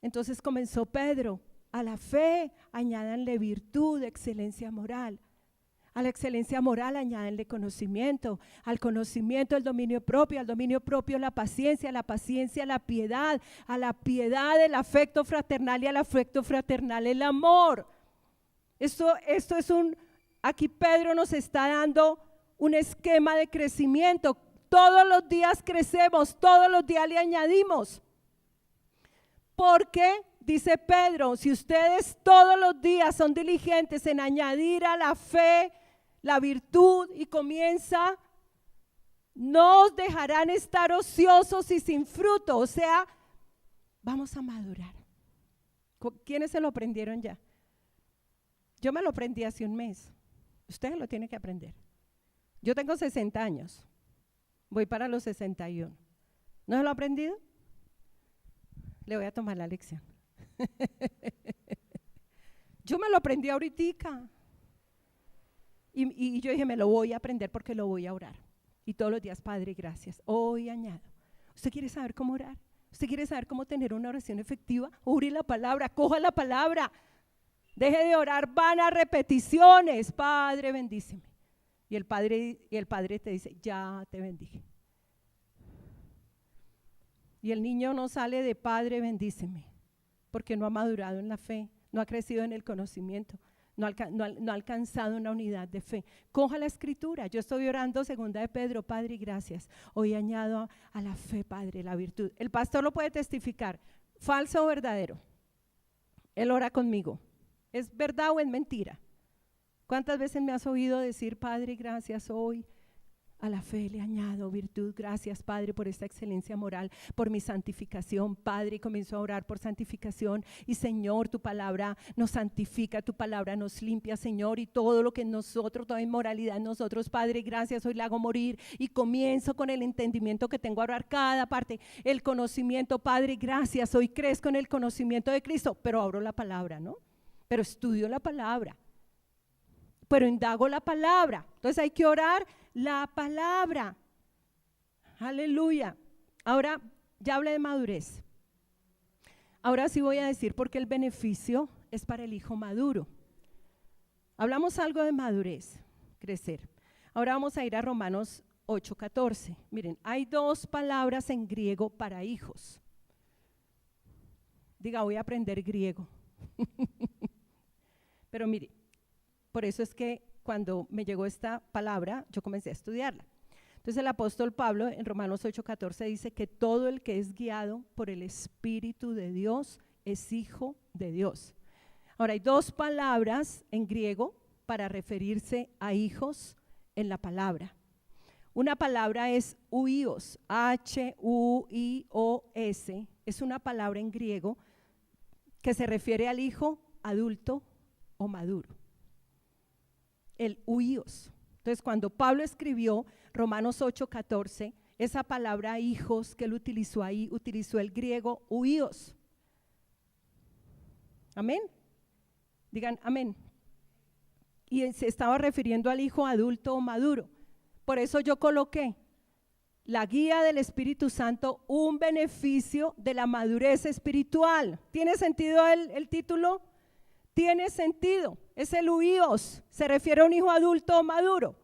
B: Entonces comenzó Pedro, a la fe añádanle virtud, excelencia moral. A la excelencia moral añádenle conocimiento, al conocimiento el dominio propio, al dominio propio la paciencia, a la paciencia la piedad, a la piedad el afecto fraternal y al afecto fraternal el amor. Esto es aquí Pedro nos está dando un esquema de crecimiento. Todos los días crecemos, todos los días le añadimos. Porque dice Pedro, si ustedes todos los días son diligentes en añadir a la fe la virtud y comienza, no os dejarán estar ociosos y sin fruto. O sea, vamos a madurar. ¿Quiénes se lo aprendieron ya? Yo me lo aprendí hace un mes. Ustedes lo tienen que aprender. Yo tengo 60 años. Voy para los 61. ¿No se lo ha aprendido? Le voy a tomar la lección. Yo me lo aprendí ahorita. Y yo dije, me lo voy a aprender porque lo voy a orar. Y todos los días, Padre, gracias. Hoy añado. ¿Usted quiere saber cómo orar? ¿Usted quiere saber cómo tener una oración efectiva? Ore la palabra, coja la palabra. Deje de orar vanas repeticiones. Padre, bendíceme. Y el padre te dice, ya te bendije. Y el niño no sale de Padre, bendíceme, porque no ha madurado en la fe, no ha crecido en el conocimiento, no ha alcanzado una unidad de fe. Coja la escritura. Yo estoy orando Segunda de Pedro, Padre, gracias. Hoy añado a la fe, Padre, la virtud. El pastor lo puede testificar, falso o verdadero. Él ora conmigo. ¿Es verdad o es mentira? ¿Cuántas veces me has oído decir, Padre, gracias hoy? A la fe le añado virtud. Gracias, Padre, por esta excelencia moral, por mi santificación, Padre. Y comenzó a orar por santificación. Y Señor, tu palabra nos santifica, tu palabra nos limpia, Señor. Y todo lo que en nosotros, toda inmoralidad en nosotros, Padre, gracias, hoy la hago morir. Y comienzo con el entendimiento que tengo a orar cada parte. El conocimiento, Padre, gracias. Hoy crezco en el conocimiento de Cristo, pero abro la palabra, ¿no? Pero estudio la palabra. Pero indago la palabra. Entonces hay que orar la palabra. Aleluya. Ahora ya hablé de madurez. Ahora sí voy a decir por qué el beneficio es para el hijo maduro. Hablamos algo de madurez, crecer. Ahora vamos a ir a Romanos 8:14. Miren, hay dos palabras en griego para hijos. Diga, voy a aprender griego. Pero mire, por eso es que cuando me llegó esta palabra, yo comencé a estudiarla. Entonces el apóstol Pablo en Romanos 8:14 dice que todo el que es guiado por el Espíritu de Dios es hijo de Dios. Ahora hay dos palabras en griego para referirse a hijos en la palabra. Una palabra es huios, H-U-I-O-S, es una palabra en griego que se refiere al hijo adulto o maduro. El huíos. Entonces, cuando Pablo escribió Romanos 8:14, esa palabra hijos que él utilizó ahí, utilizó el griego huíos. Amén. Digan amén. Y se estaba refiriendo al hijo adulto o maduro. Por eso yo coloqué la guía del Espíritu Santo, un beneficio de la madurez espiritual. ¿Tiene sentido el título? Tiene sentido, es el huíos, se refiere a un hijo adulto o maduro.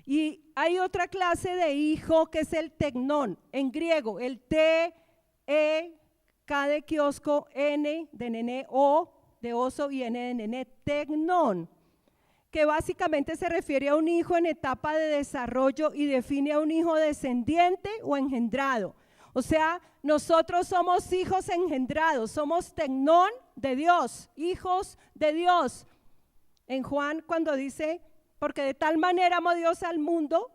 B: Y hay otra clase de hijo que es el tecnón, en griego, el T-E, K de kiosco, N de nene, O de oso y N de nene, tecnón, que básicamente se refiere a un hijo en etapa de desarrollo y define a un hijo descendiente o engendrado. O sea, nosotros somos hijos engendrados, somos tecnón de Dios, hijos de Dios. En Juan cuando dice, porque de tal manera amó Dios al mundo,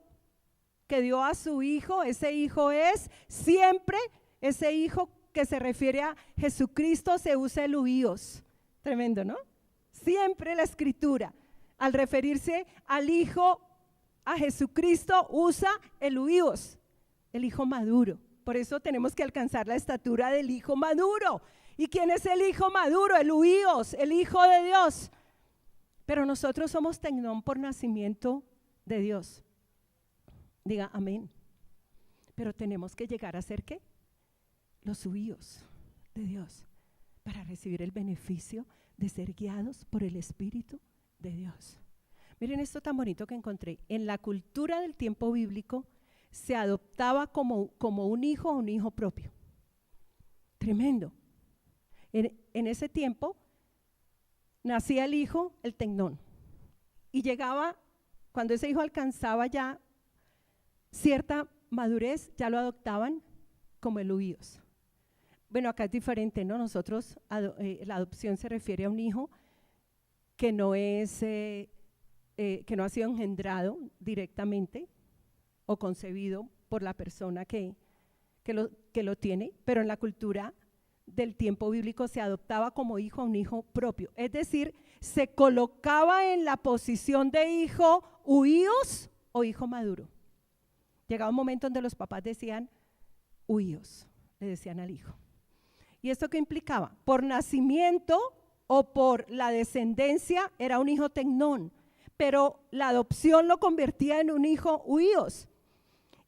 B: que dio a su hijo, ese hijo es siempre, ese hijo que se refiere a Jesucristo se usa el huíos. Tremendo, ¿no? Siempre la escritura, al referirse al hijo, a Jesucristo, usa el huíos, el hijo maduro. Por eso tenemos que alcanzar la estatura del hijo maduro. ¿Y quién es el hijo maduro? El huíos, el hijo de Dios. Pero nosotros somos tecnón por nacimiento de Dios. Diga amén. Pero tenemos que llegar a ser ¿qué? Los huíos de Dios para recibir el beneficio de ser guiados por el Espíritu de Dios. Miren esto tan bonito que encontré. En la cultura del tiempo bíblico se adoptaba como un hijo propio. Tremendo. En ese tiempo nacía el hijo, el tecnón, y llegaba, cuando ese hijo alcanzaba ya cierta madurez, ya lo adoptaban como el huíos. Bueno, acá es diferente, ¿no? Nosotros, la adopción se refiere a un hijo que no es, que no ha sido engendrado directamente o concebido por la persona que lo tiene, pero en la cultura del tiempo bíblico se adoptaba como hijo a un hijo propio, es decir, se colocaba en la posición de hijo huíos o hijo maduro. Llegaba un momento donde los papás decían huíos, le decían al hijo. ¿Y esto qué implicaba? Por nacimiento o por la descendencia era un hijo tecnón, pero la adopción lo convertía en un hijo huíos.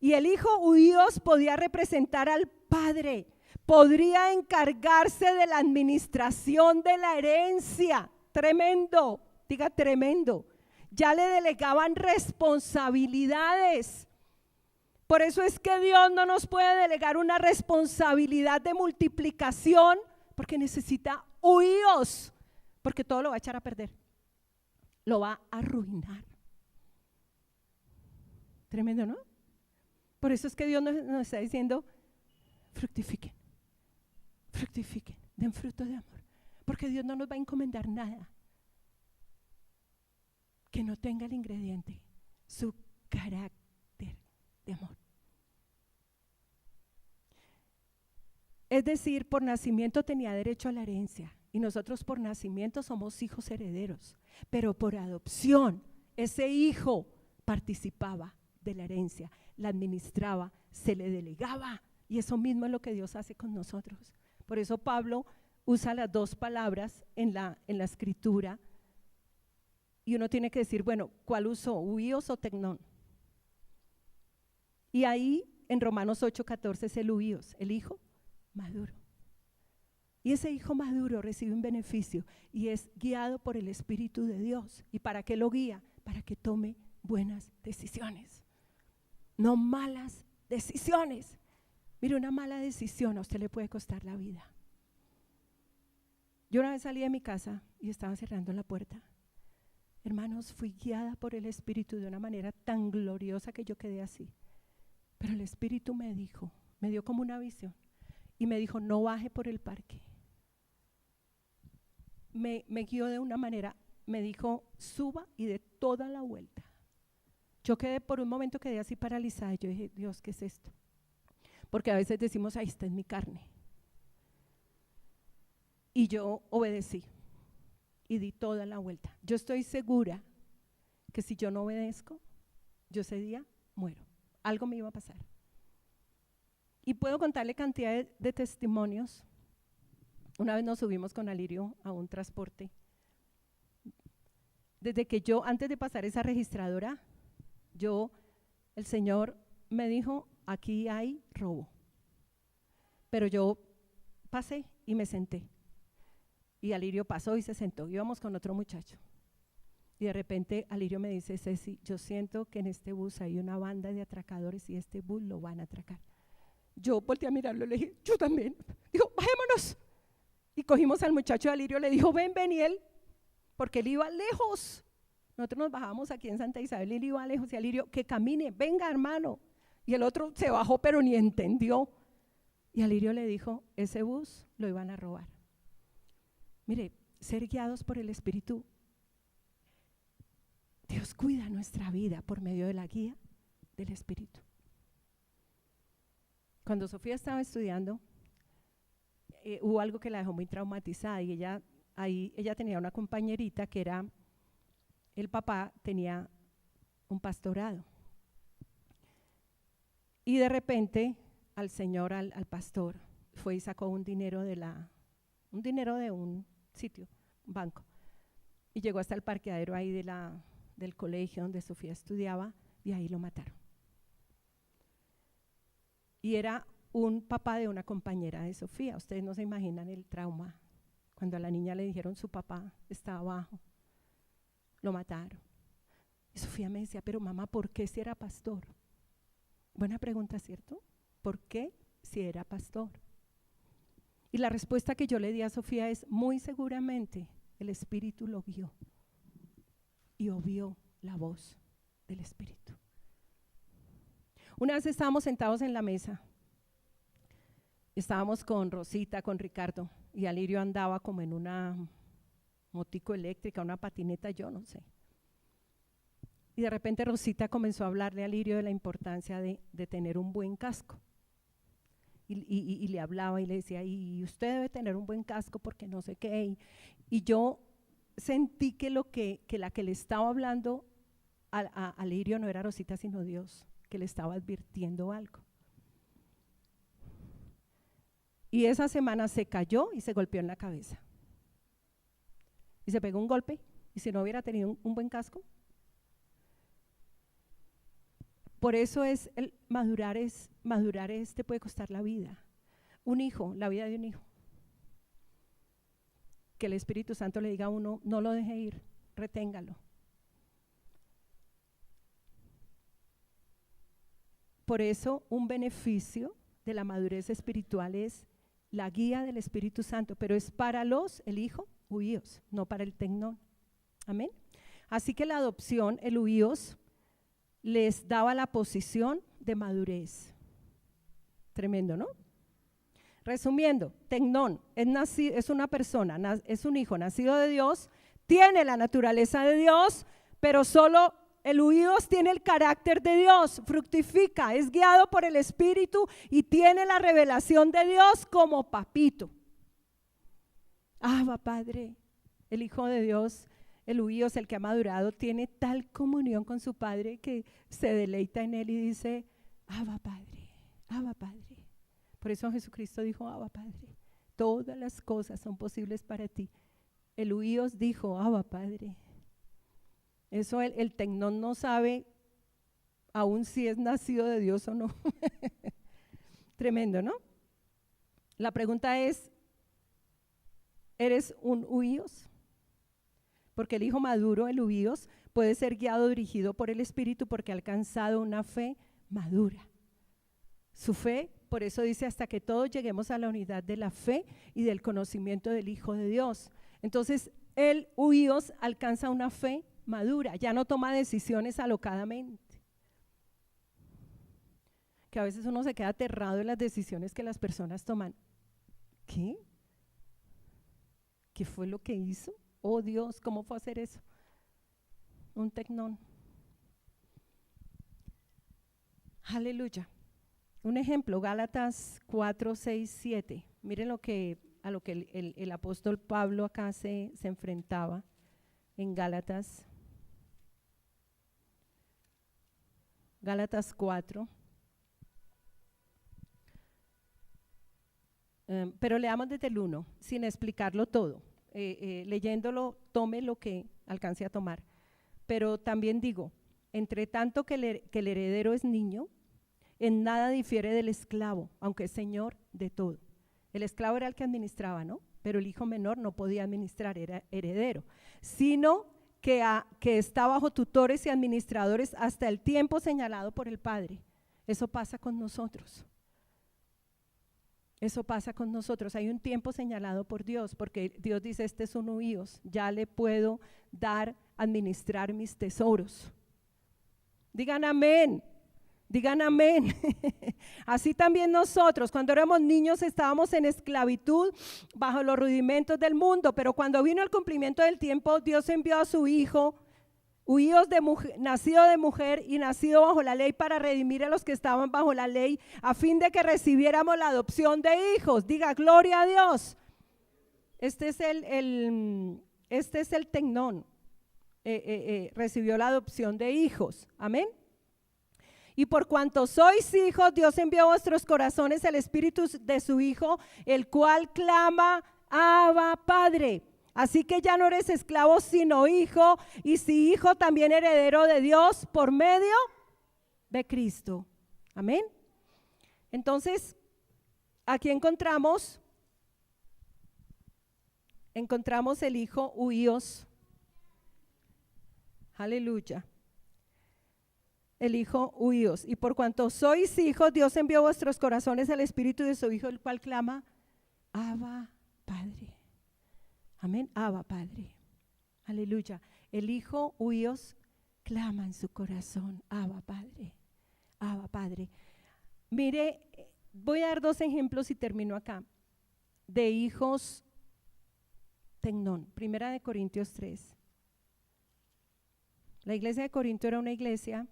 B: Y el hijo huíos podía representar al padre, podría encargarse de la administración de la herencia. Tremendo, diga tremendo. Ya le delegaban responsabilidades. Por eso es que Dios no nos puede delegar una responsabilidad de multiplicación, porque necesita huíos, porque todo lo va a echar a perder, lo va a arruinar. Tremendo, ¿no? Por eso es que Dios nos está diciendo, fructifiquen, fructifiquen, den fruto de amor, porque Dios no nos va a encomendar nada que no tenga el ingrediente, su carácter de amor. Es decir, por nacimiento tenía derecho a la herencia y nosotros por nacimiento somos hijos herederos, pero por adopción ese hijo participaba de la herencia, la administraba, se le delegaba, y eso mismo es lo que Dios hace con nosotros. Por eso Pablo usa las dos palabras en la escritura y uno tiene que decir, bueno, ¿cuál usó? ¿Huíos o tecnón? Y ahí en Romanos 8:14 es el huíos, el hijo maduro. Y ese hijo maduro recibe un beneficio y es guiado por el Espíritu de Dios. ¿Y para qué lo guía? Para que tome buenas decisiones, no malas decisiones. Mire, una mala decisión a usted le puede costar la vida. Yo una vez salí de mi casa y estaba cerrando la puerta. Hermanos, fui guiada por el Espíritu de una manera tan gloriosa que yo quedé así. Pero el Espíritu me dijo, me dio como una visión y me dijo, no baje por el parque. Me guió de una manera, me dijo, suba y de toda la vuelta. Yo por un momento quedé así paralizada. Yo dije, Dios, ¿qué es esto? Porque a veces decimos, ahí está en mi carne. Y yo obedecí y di toda la vuelta. Yo estoy segura que si yo no obedezco, yo ese día muero. Algo me iba a pasar. Y puedo contarle cantidad de testimonios. Una vez nos subimos con Alirio a un transporte. Desde que yo, antes de pasar esa registradora, el Señor me dijo, aquí hay robo. Pero yo pasé y me senté. Y Alirio pasó y se sentó. Íbamos con otro muchacho. Y de repente Alirio me dice, Ceci, yo siento que en este bus hay una banda de atracadores y este bus lo van a atracar. Yo volteé a mirarlo y le dije, yo también. Dijo, bajémonos. Y cogimos al muchacho de Alirio, le dijo, ven, y él, porque él iba lejos. Nosotros nos bajamos aquí en Santa Isabel y él iba lejos y Alirio, que camine, venga hermano. Y el otro se bajó pero ni entendió. Y Alirio le dijo, ese bus lo iban a robar. Mire, ser guiados por el Espíritu, Dios cuida nuestra vida por medio de la guía del Espíritu. Cuando Sofía estaba estudiando, hubo algo que la dejó muy traumatizada y ella tenía una compañerita que era, el papá tenía un pastorado. Y de repente al señor, al pastor, fue y sacó un dinero de un sitio, un banco. Y llegó hasta el parqueadero ahí del colegio donde Sofía estudiaba y ahí lo mataron. Y era un papá de una compañera de Sofía. Ustedes no se imaginan el trauma. Cuando a la niña le dijeron su papá estaba abajo, lo mataron. Y Sofía me decía, pero mamá, ¿por qué si era pastor? Buena pregunta, ¿cierto? ¿Por qué si era pastor? Y la respuesta que yo le di a Sofía es, muy seguramente el Espíritu lo guió y oyó la voz del Espíritu. Una vez estábamos sentados en la mesa, estábamos con Rosita, con Ricardo, y Alirio andaba como en una motico eléctrica, una patineta, yo no sé. Y de repente Rosita comenzó a hablarle a Alirio de la importancia de tener un buen casco. Y le hablaba y le decía, y usted debe tener un buen casco porque no sé qué. Y yo sentí que la que le estaba hablando a Alirio no era Rosita sino Dios, que le estaba advirtiendo algo. Y esa semana se cayó y se golpeó en la cabeza. Y se pegó un golpe, y si no hubiera tenido un buen casco. Por eso es el madurar te puede costar la vida. Un hijo, la vida de un hijo. Que el Espíritu Santo le diga a uno, no lo deje ir, reténgalo. Por eso un beneficio de la madurez espiritual es la guía del Espíritu Santo, pero es para el hijo, huíos, no para el tecnón. Amén. Así que la adopción, el huíos, les daba la posición de madurez. Tremendo, ¿no? Resumiendo, tecnón es una persona, es un hijo nacido de Dios, tiene la naturaleza de Dios, pero solo el huíos tiene el carácter de Dios, fructifica, es guiado por el Espíritu y tiene la revelación de Dios como papito. Abba, Padre, el Hijo de Dios, el huíos, el que ha madurado, tiene tal comunión con su Padre que se deleita en él y dice, Abba, Padre, Abba, Padre. Por eso Jesucristo dijo, Abba, Padre, todas las cosas son posibles para ti. El huíos dijo, Abba, Padre. Eso el tecnón no sabe aún si es nacido de Dios o no. Tremendo, ¿no? La pregunta es, ¿eres un huíos? Porque el hijo maduro, el huíos, puede ser guiado, dirigido por el Espíritu porque ha alcanzado una fe madura. Su fe, por eso dice, hasta que todos lleguemos a la unidad de la fe y del conocimiento del Hijo de Dios. Entonces, el huíos alcanza una fe madura, ya no toma decisiones alocadamente. Que a veces uno se queda aterrado en las decisiones que las personas toman. ¿Qué? ¿Qué fue lo que hizo? Oh Dios, ¿cómo fue hacer eso? Un tecnón. Aleluya. Un ejemplo, Gálatas 4, 6, 7. Miren a lo que el apóstol Pablo acá se enfrentaba en Gálatas. Gálatas 4. Pero leamos desde el 1, sin explicarlo todo. Leyéndolo, tome lo que alcance a tomar. Pero también digo, entre tanto que el heredero es niño, en nada difiere del esclavo, aunque es señor de todo. El esclavo era el que administraba, ¿no? Pero el hijo menor no podía administrar, era heredero, sino que está bajo tutores y administradores hasta el tiempo señalado por el padre. Eso pasa con nosotros. Eso pasa con nosotros. Hay un tiempo señalado por Dios, porque Dios dice, este es un huíos, ya le puedo dar, administrar mis tesoros. Digan amén. Digan amén. Así también nosotros, cuando éramos niños, estábamos en esclavitud bajo los rudimentos del mundo, pero cuando vino el cumplimiento del tiempo, Dios envió a su Hijo, huíos de mujer, nacido de mujer y nacido bajo la ley, para redimir a los que estaban bajo la ley, a fin de que recibiéramos la adopción de hijos. Diga gloria a Dios. Este es el tecnón. Recibió la adopción de hijos. Amén. Y por cuanto sois hijos, Dios envió a vuestros corazones el Espíritu de su Hijo, el cual clama, Abba, Padre. Así que ya no eres esclavo, sino hijo, y si hijo, también heredero de Dios por medio de Cristo. Amén. Entonces, aquí encontramos el hijo huíos. Aleluya. El hijo huíos. Y por cuanto sois hijos, Dios envió a vuestros corazones el Espíritu de su Hijo, el cual clama, Abba, Padre. Amén, Abba, Padre. Aleluya. El hijo huíos clama en su corazón, Abba, Padre. Abba, Padre. Mire, voy a dar 2 ejemplos y termino acá. De hijos tecnón. Primera de Corintios 3. La iglesia de Corinto era una iglesia,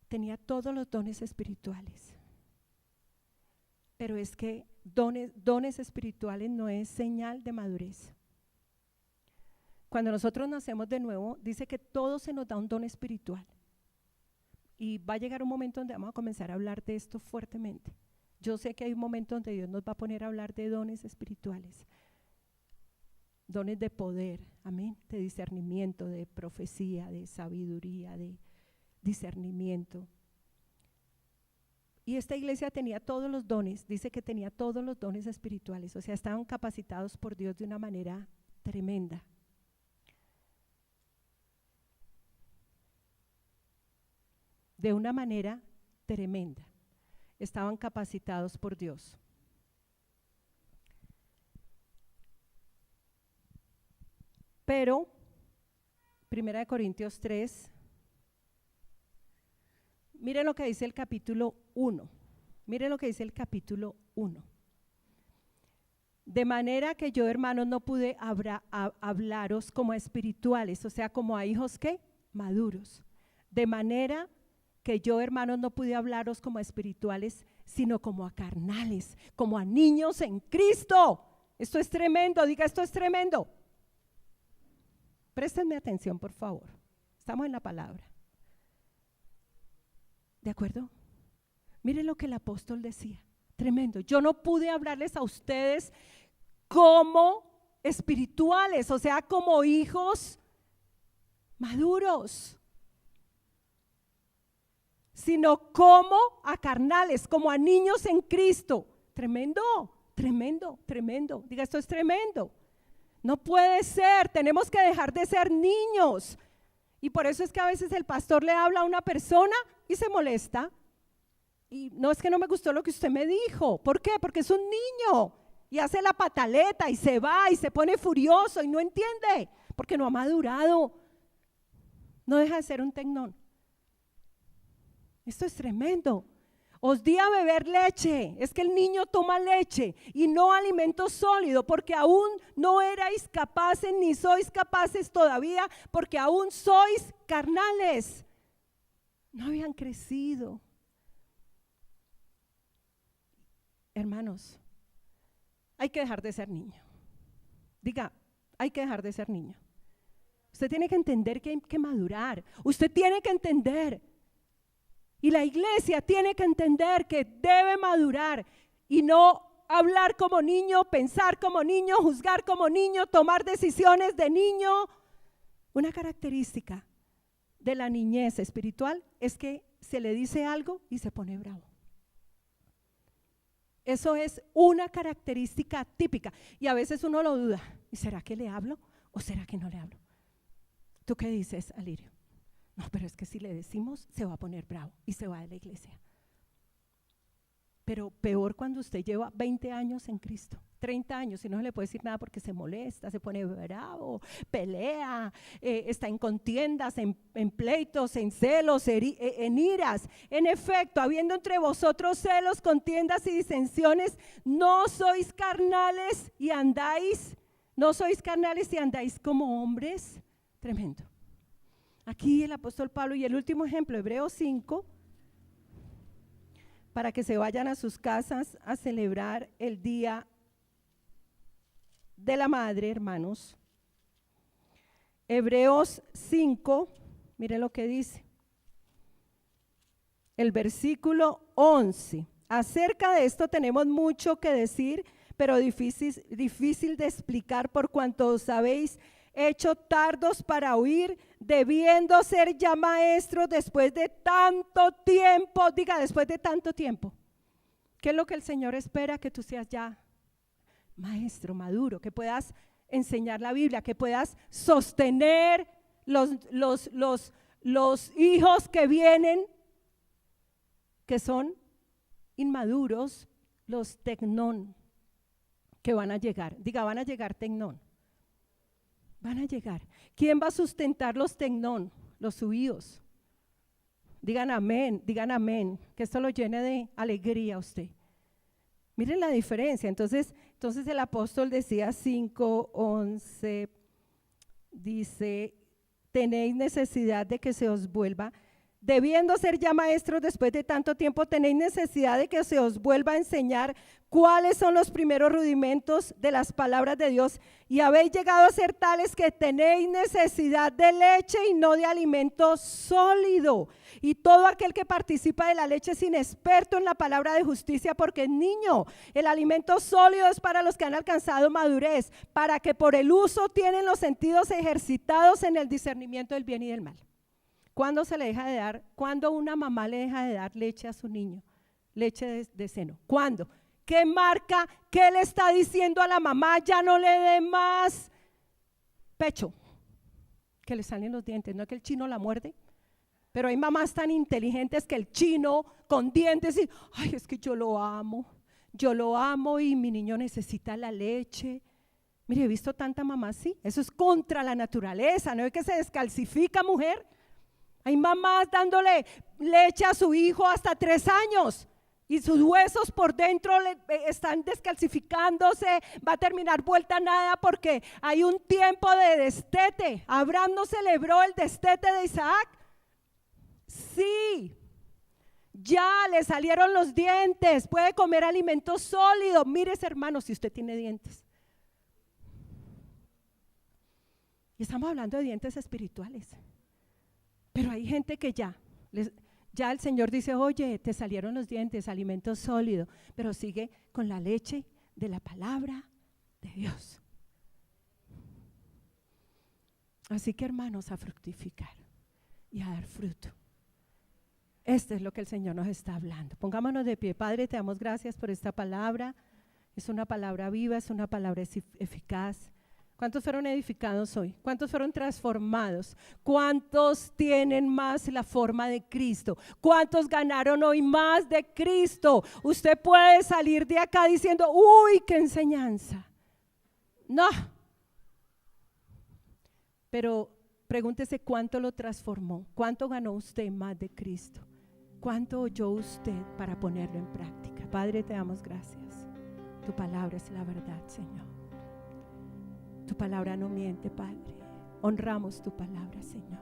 B: tenía todos los dones espirituales, pero es que dones espirituales no es señal de madurez. Cuando nosotros nacemos de nuevo, dice que todo se nos da un don espiritual, y va a llegar un momento donde vamos a comenzar a hablar de esto fuertemente. Yo sé que hay un momento donde Dios nos va a poner a hablar de dones espirituales, dones de poder, amén, de discernimiento, de profecía, de sabiduría, de discernimiento. Y esta iglesia tenía todos los dones, dice que tenía todos los dones espirituales, o sea, estaban capacitados por Dios de una manera tremenda. De una manera tremenda. Estaban capacitados por Dios. Pero, 1 Corintios 3, miren lo que dice el capítulo 1. Miren lo que dice el capítulo 1. De manera que yo, hermanos, no pude hablaros como a espirituales, o sea, como a hijos ¿qué? Maduros. De manera que yo, hermanos, no pude hablaros como a espirituales, sino como a carnales, como a niños en Cristo. Esto es tremendo, diga, esto es tremendo. Préstenme atención, por favor. Estamos en la palabra. ¿De acuerdo? Miren lo que el apóstol decía. Tremendo. Yo no pude hablarles a ustedes como espirituales, o sea, como hijos maduros, sino como a carnales, como a niños en Cristo. Tremendo, tremendo, tremendo. Diga, esto es tremendo. No puede ser, tenemos que dejar de ser niños. Y por eso es que a veces el pastor le habla a una persona y se molesta. Y no, es que no me gustó lo que usted me dijo. ¿Por qué? Porque es un niño y hace la pataleta y se va y se pone furioso y no entiende, porque no ha madurado. No deja de ser un tecnón. Esto es tremendo. Os di a beber leche. Es que el niño toma leche y no alimento sólido, porque aún no erais capaces ni sois capaces todavía, porque aún sois carnales. No habían crecido. Hermanos, hay que dejar de ser niño. Diga, hay que dejar de ser niño. Usted tiene que entender que hay que madurar. Usted tiene que entender. Y la iglesia tiene que entender que debe madurar y no hablar como niño, pensar como niño, juzgar como niño, tomar decisiones de niño. Una característica de la niñez espiritual es que se le dice algo y se pone bravo. Eso es una característica típica y a veces uno lo duda. ¿Y será que le hablo o será que no le hablo? ¿Tú qué dices, Alirio? No, pero es que si le decimos se va a poner bravo y se va de la iglesia. Pero peor cuando usted lleva 20 años en Cristo, 30 años y no se le puede decir nada porque se molesta, se pone bravo, pelea, está en contiendas, en pleitos, en celos, en iras. En efecto, habiendo entre vosotros celos, contiendas y disensiones, no sois carnales y andáis como hombres. Tremendo. Aquí el apóstol Pablo, y el último ejemplo, Hebreos 5, para que se vayan a sus casas a celebrar el Día de la Madre, hermanos. Hebreos 5, miren lo que dice. El versículo 11. Acerca de esto tenemos mucho que decir, pero difícil de explicar por cuanto os habéis hecho tardos para oír, debiendo ser ya maestros después de tanto tiempo. Diga, después de tanto tiempo. ¿Qué es lo que el Señor espera? Que tú seas ya maestro, maduro, que puedas enseñar la Biblia, que puedas sostener los hijos que vienen, que son inmaduros, los tecnón, que van a llegar. Diga, van a llegar tecnón. Van a llegar. ¿Quién va a sustentar los tecnón? Los subidos. Digan amén, que esto lo llene de alegría a usted. Miren la diferencia. Entonces el apóstol decía 5:11, dice, tenéis necesidad de que se os vuelva, debiendo ser ya maestros después de tanto tiempo, tenéis necesidad de que se os vuelva a enseñar cuáles son los primeros rudimentos de las palabras de Dios, y habéis llegado a ser tales que tenéis necesidad de leche y no de alimento sólido. Y todo aquel que participa de la leche es inexperto en la palabra de justicia porque es niño. El alimento sólido es para los que han alcanzado madurez, para que por el uso tienen los sentidos ejercitados en el discernimiento del bien y del mal. ¿Cuándo se le deja de dar? ¿Cuándo una mamá le deja de dar leche a su niño? Leche de seno. ¿Cuándo? ¿Qué marca? ¿Qué le está diciendo a la mamá? Ya no le dé más pecho, que le salen los dientes. No es que el chino la muerde, pero hay mamás tan inteligentes que el chino con dientes y, ay, es que yo lo amo y mi niño necesita la leche. Mire, he visto tanta mamá así. Eso es contra la naturaleza. ¿No es que se descalcifica, mujer? Hay mamás dándole leche a su hijo hasta 3 años y sus huesos por dentro están descalcificándose, va a terminar vuelta a nada porque hay un tiempo de destete. Abraham no celebró el destete de Isaac. Sí, ya le salieron los dientes, puede comer alimento sólido. Mírese, hermano, si usted tiene dientes. Y estamos hablando de dientes espirituales. Pero hay gente que ya el Señor dice, oye, te salieron los dientes, alimento sólido, pero sigue con la leche de la palabra de Dios. Así que, hermanos, a fructificar y a dar fruto. Esto es lo que el Señor nos está hablando. Pongámonos de pie. Padre, te damos gracias por esta palabra. Es una palabra viva, es una palabra eficaz. ¿Cuántos fueron edificados hoy? ¿Cuántos fueron transformados? ¿Cuántos tienen más la forma de Cristo? ¿Cuántos ganaron hoy más de Cristo? Usted puede salir de acá diciendo, uy, qué enseñanza. No. Pero pregúntese cuánto lo transformó, cuánto ganó usted más de Cristo, cuánto oyó usted para ponerlo en práctica. Padre, te damos gracias. Tu palabra es la verdad, Señor. Tu palabra no miente, Padre. Honramos tu palabra, Señor.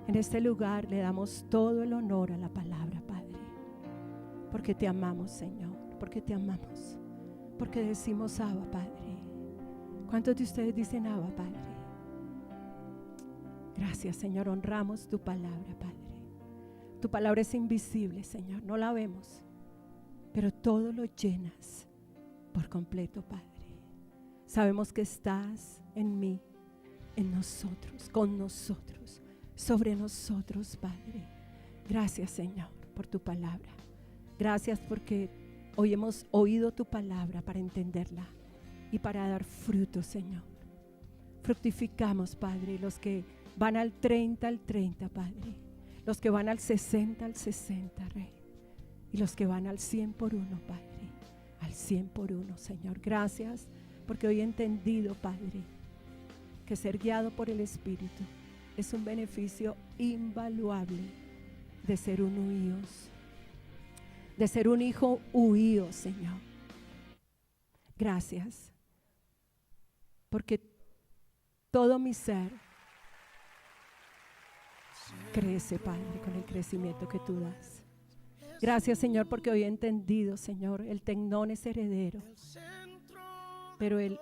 B: En este lugar le damos todo el honor a la palabra, Padre, porque te amamos, Señor, porque te amamos, porque decimos Abba, Padre. ¿Cuántos de ustedes dicen Abba, Padre? Gracias, Señor, honramos tu palabra, Padre. Tu palabra es invisible, Señor, no la vemos, pero todo lo llenas por completo, Padre. Sabemos que estás en mí, en nosotros, con nosotros, sobre nosotros, Padre. Gracias, Señor, por tu palabra. Gracias porque hoy hemos oído tu palabra para entenderla y para dar fruto, Señor. Fructificamos, Padre, los que van al 30, Padre. Los que van al 60, Rey. Y los que van al 100 por uno, Padre. Al 100 por uno, Señor. Gracias. Porque hoy he entendido, Padre, que ser guiado por el Espíritu es un beneficio invaluable de ser un huíos, de ser un hijo huío, Señor. Gracias, porque todo mi ser crece, Padre, con el crecimiento que tú das. Gracias, Señor, porque hoy he entendido, Señor, el tecnón es heredero. Pero el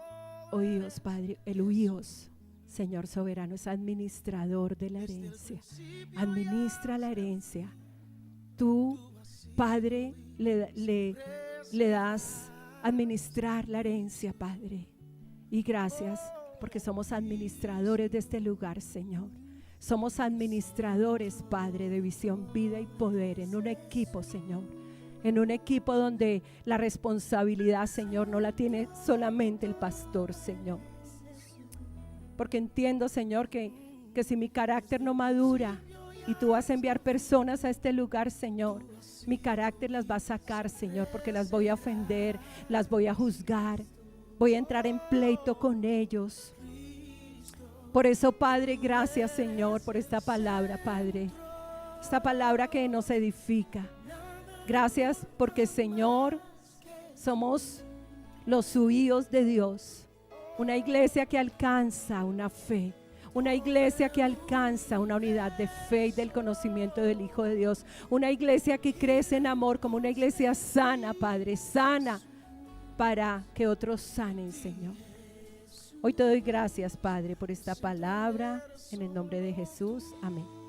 B: oíos, Padre, el huíos, Señor soberano, es administrador de la herencia. Administra la herencia. Tú, Padre, le das administrar la herencia, Padre. Y gracias porque somos administradores de este lugar, Señor. Somos administradores, Padre, de visión, vida y poder en un equipo, Señor. En un equipo donde la responsabilidad, Señor, no la tiene solamente el pastor, Señor. Porque entiendo, Señor, que si mi carácter no madura y tú vas a enviar personas a este lugar, Señor, mi carácter las va a sacar, Señor, porque las voy a ofender, las voy a juzgar, voy a entrar en pleito con ellos. Por eso, Padre, gracias, Señor, por esta palabra, Padre. Esta palabra que nos edifica. Gracias porque, Señor, somos los huíos de Dios. Una iglesia que alcanza una fe. Una iglesia que alcanza una unidad de fe y del conocimiento del Hijo de Dios. Una iglesia que crece en amor como una iglesia sana, Padre, sana para que otros sanen, Señor. Hoy te doy gracias, Padre, por esta palabra. En el nombre de Jesús. Amén.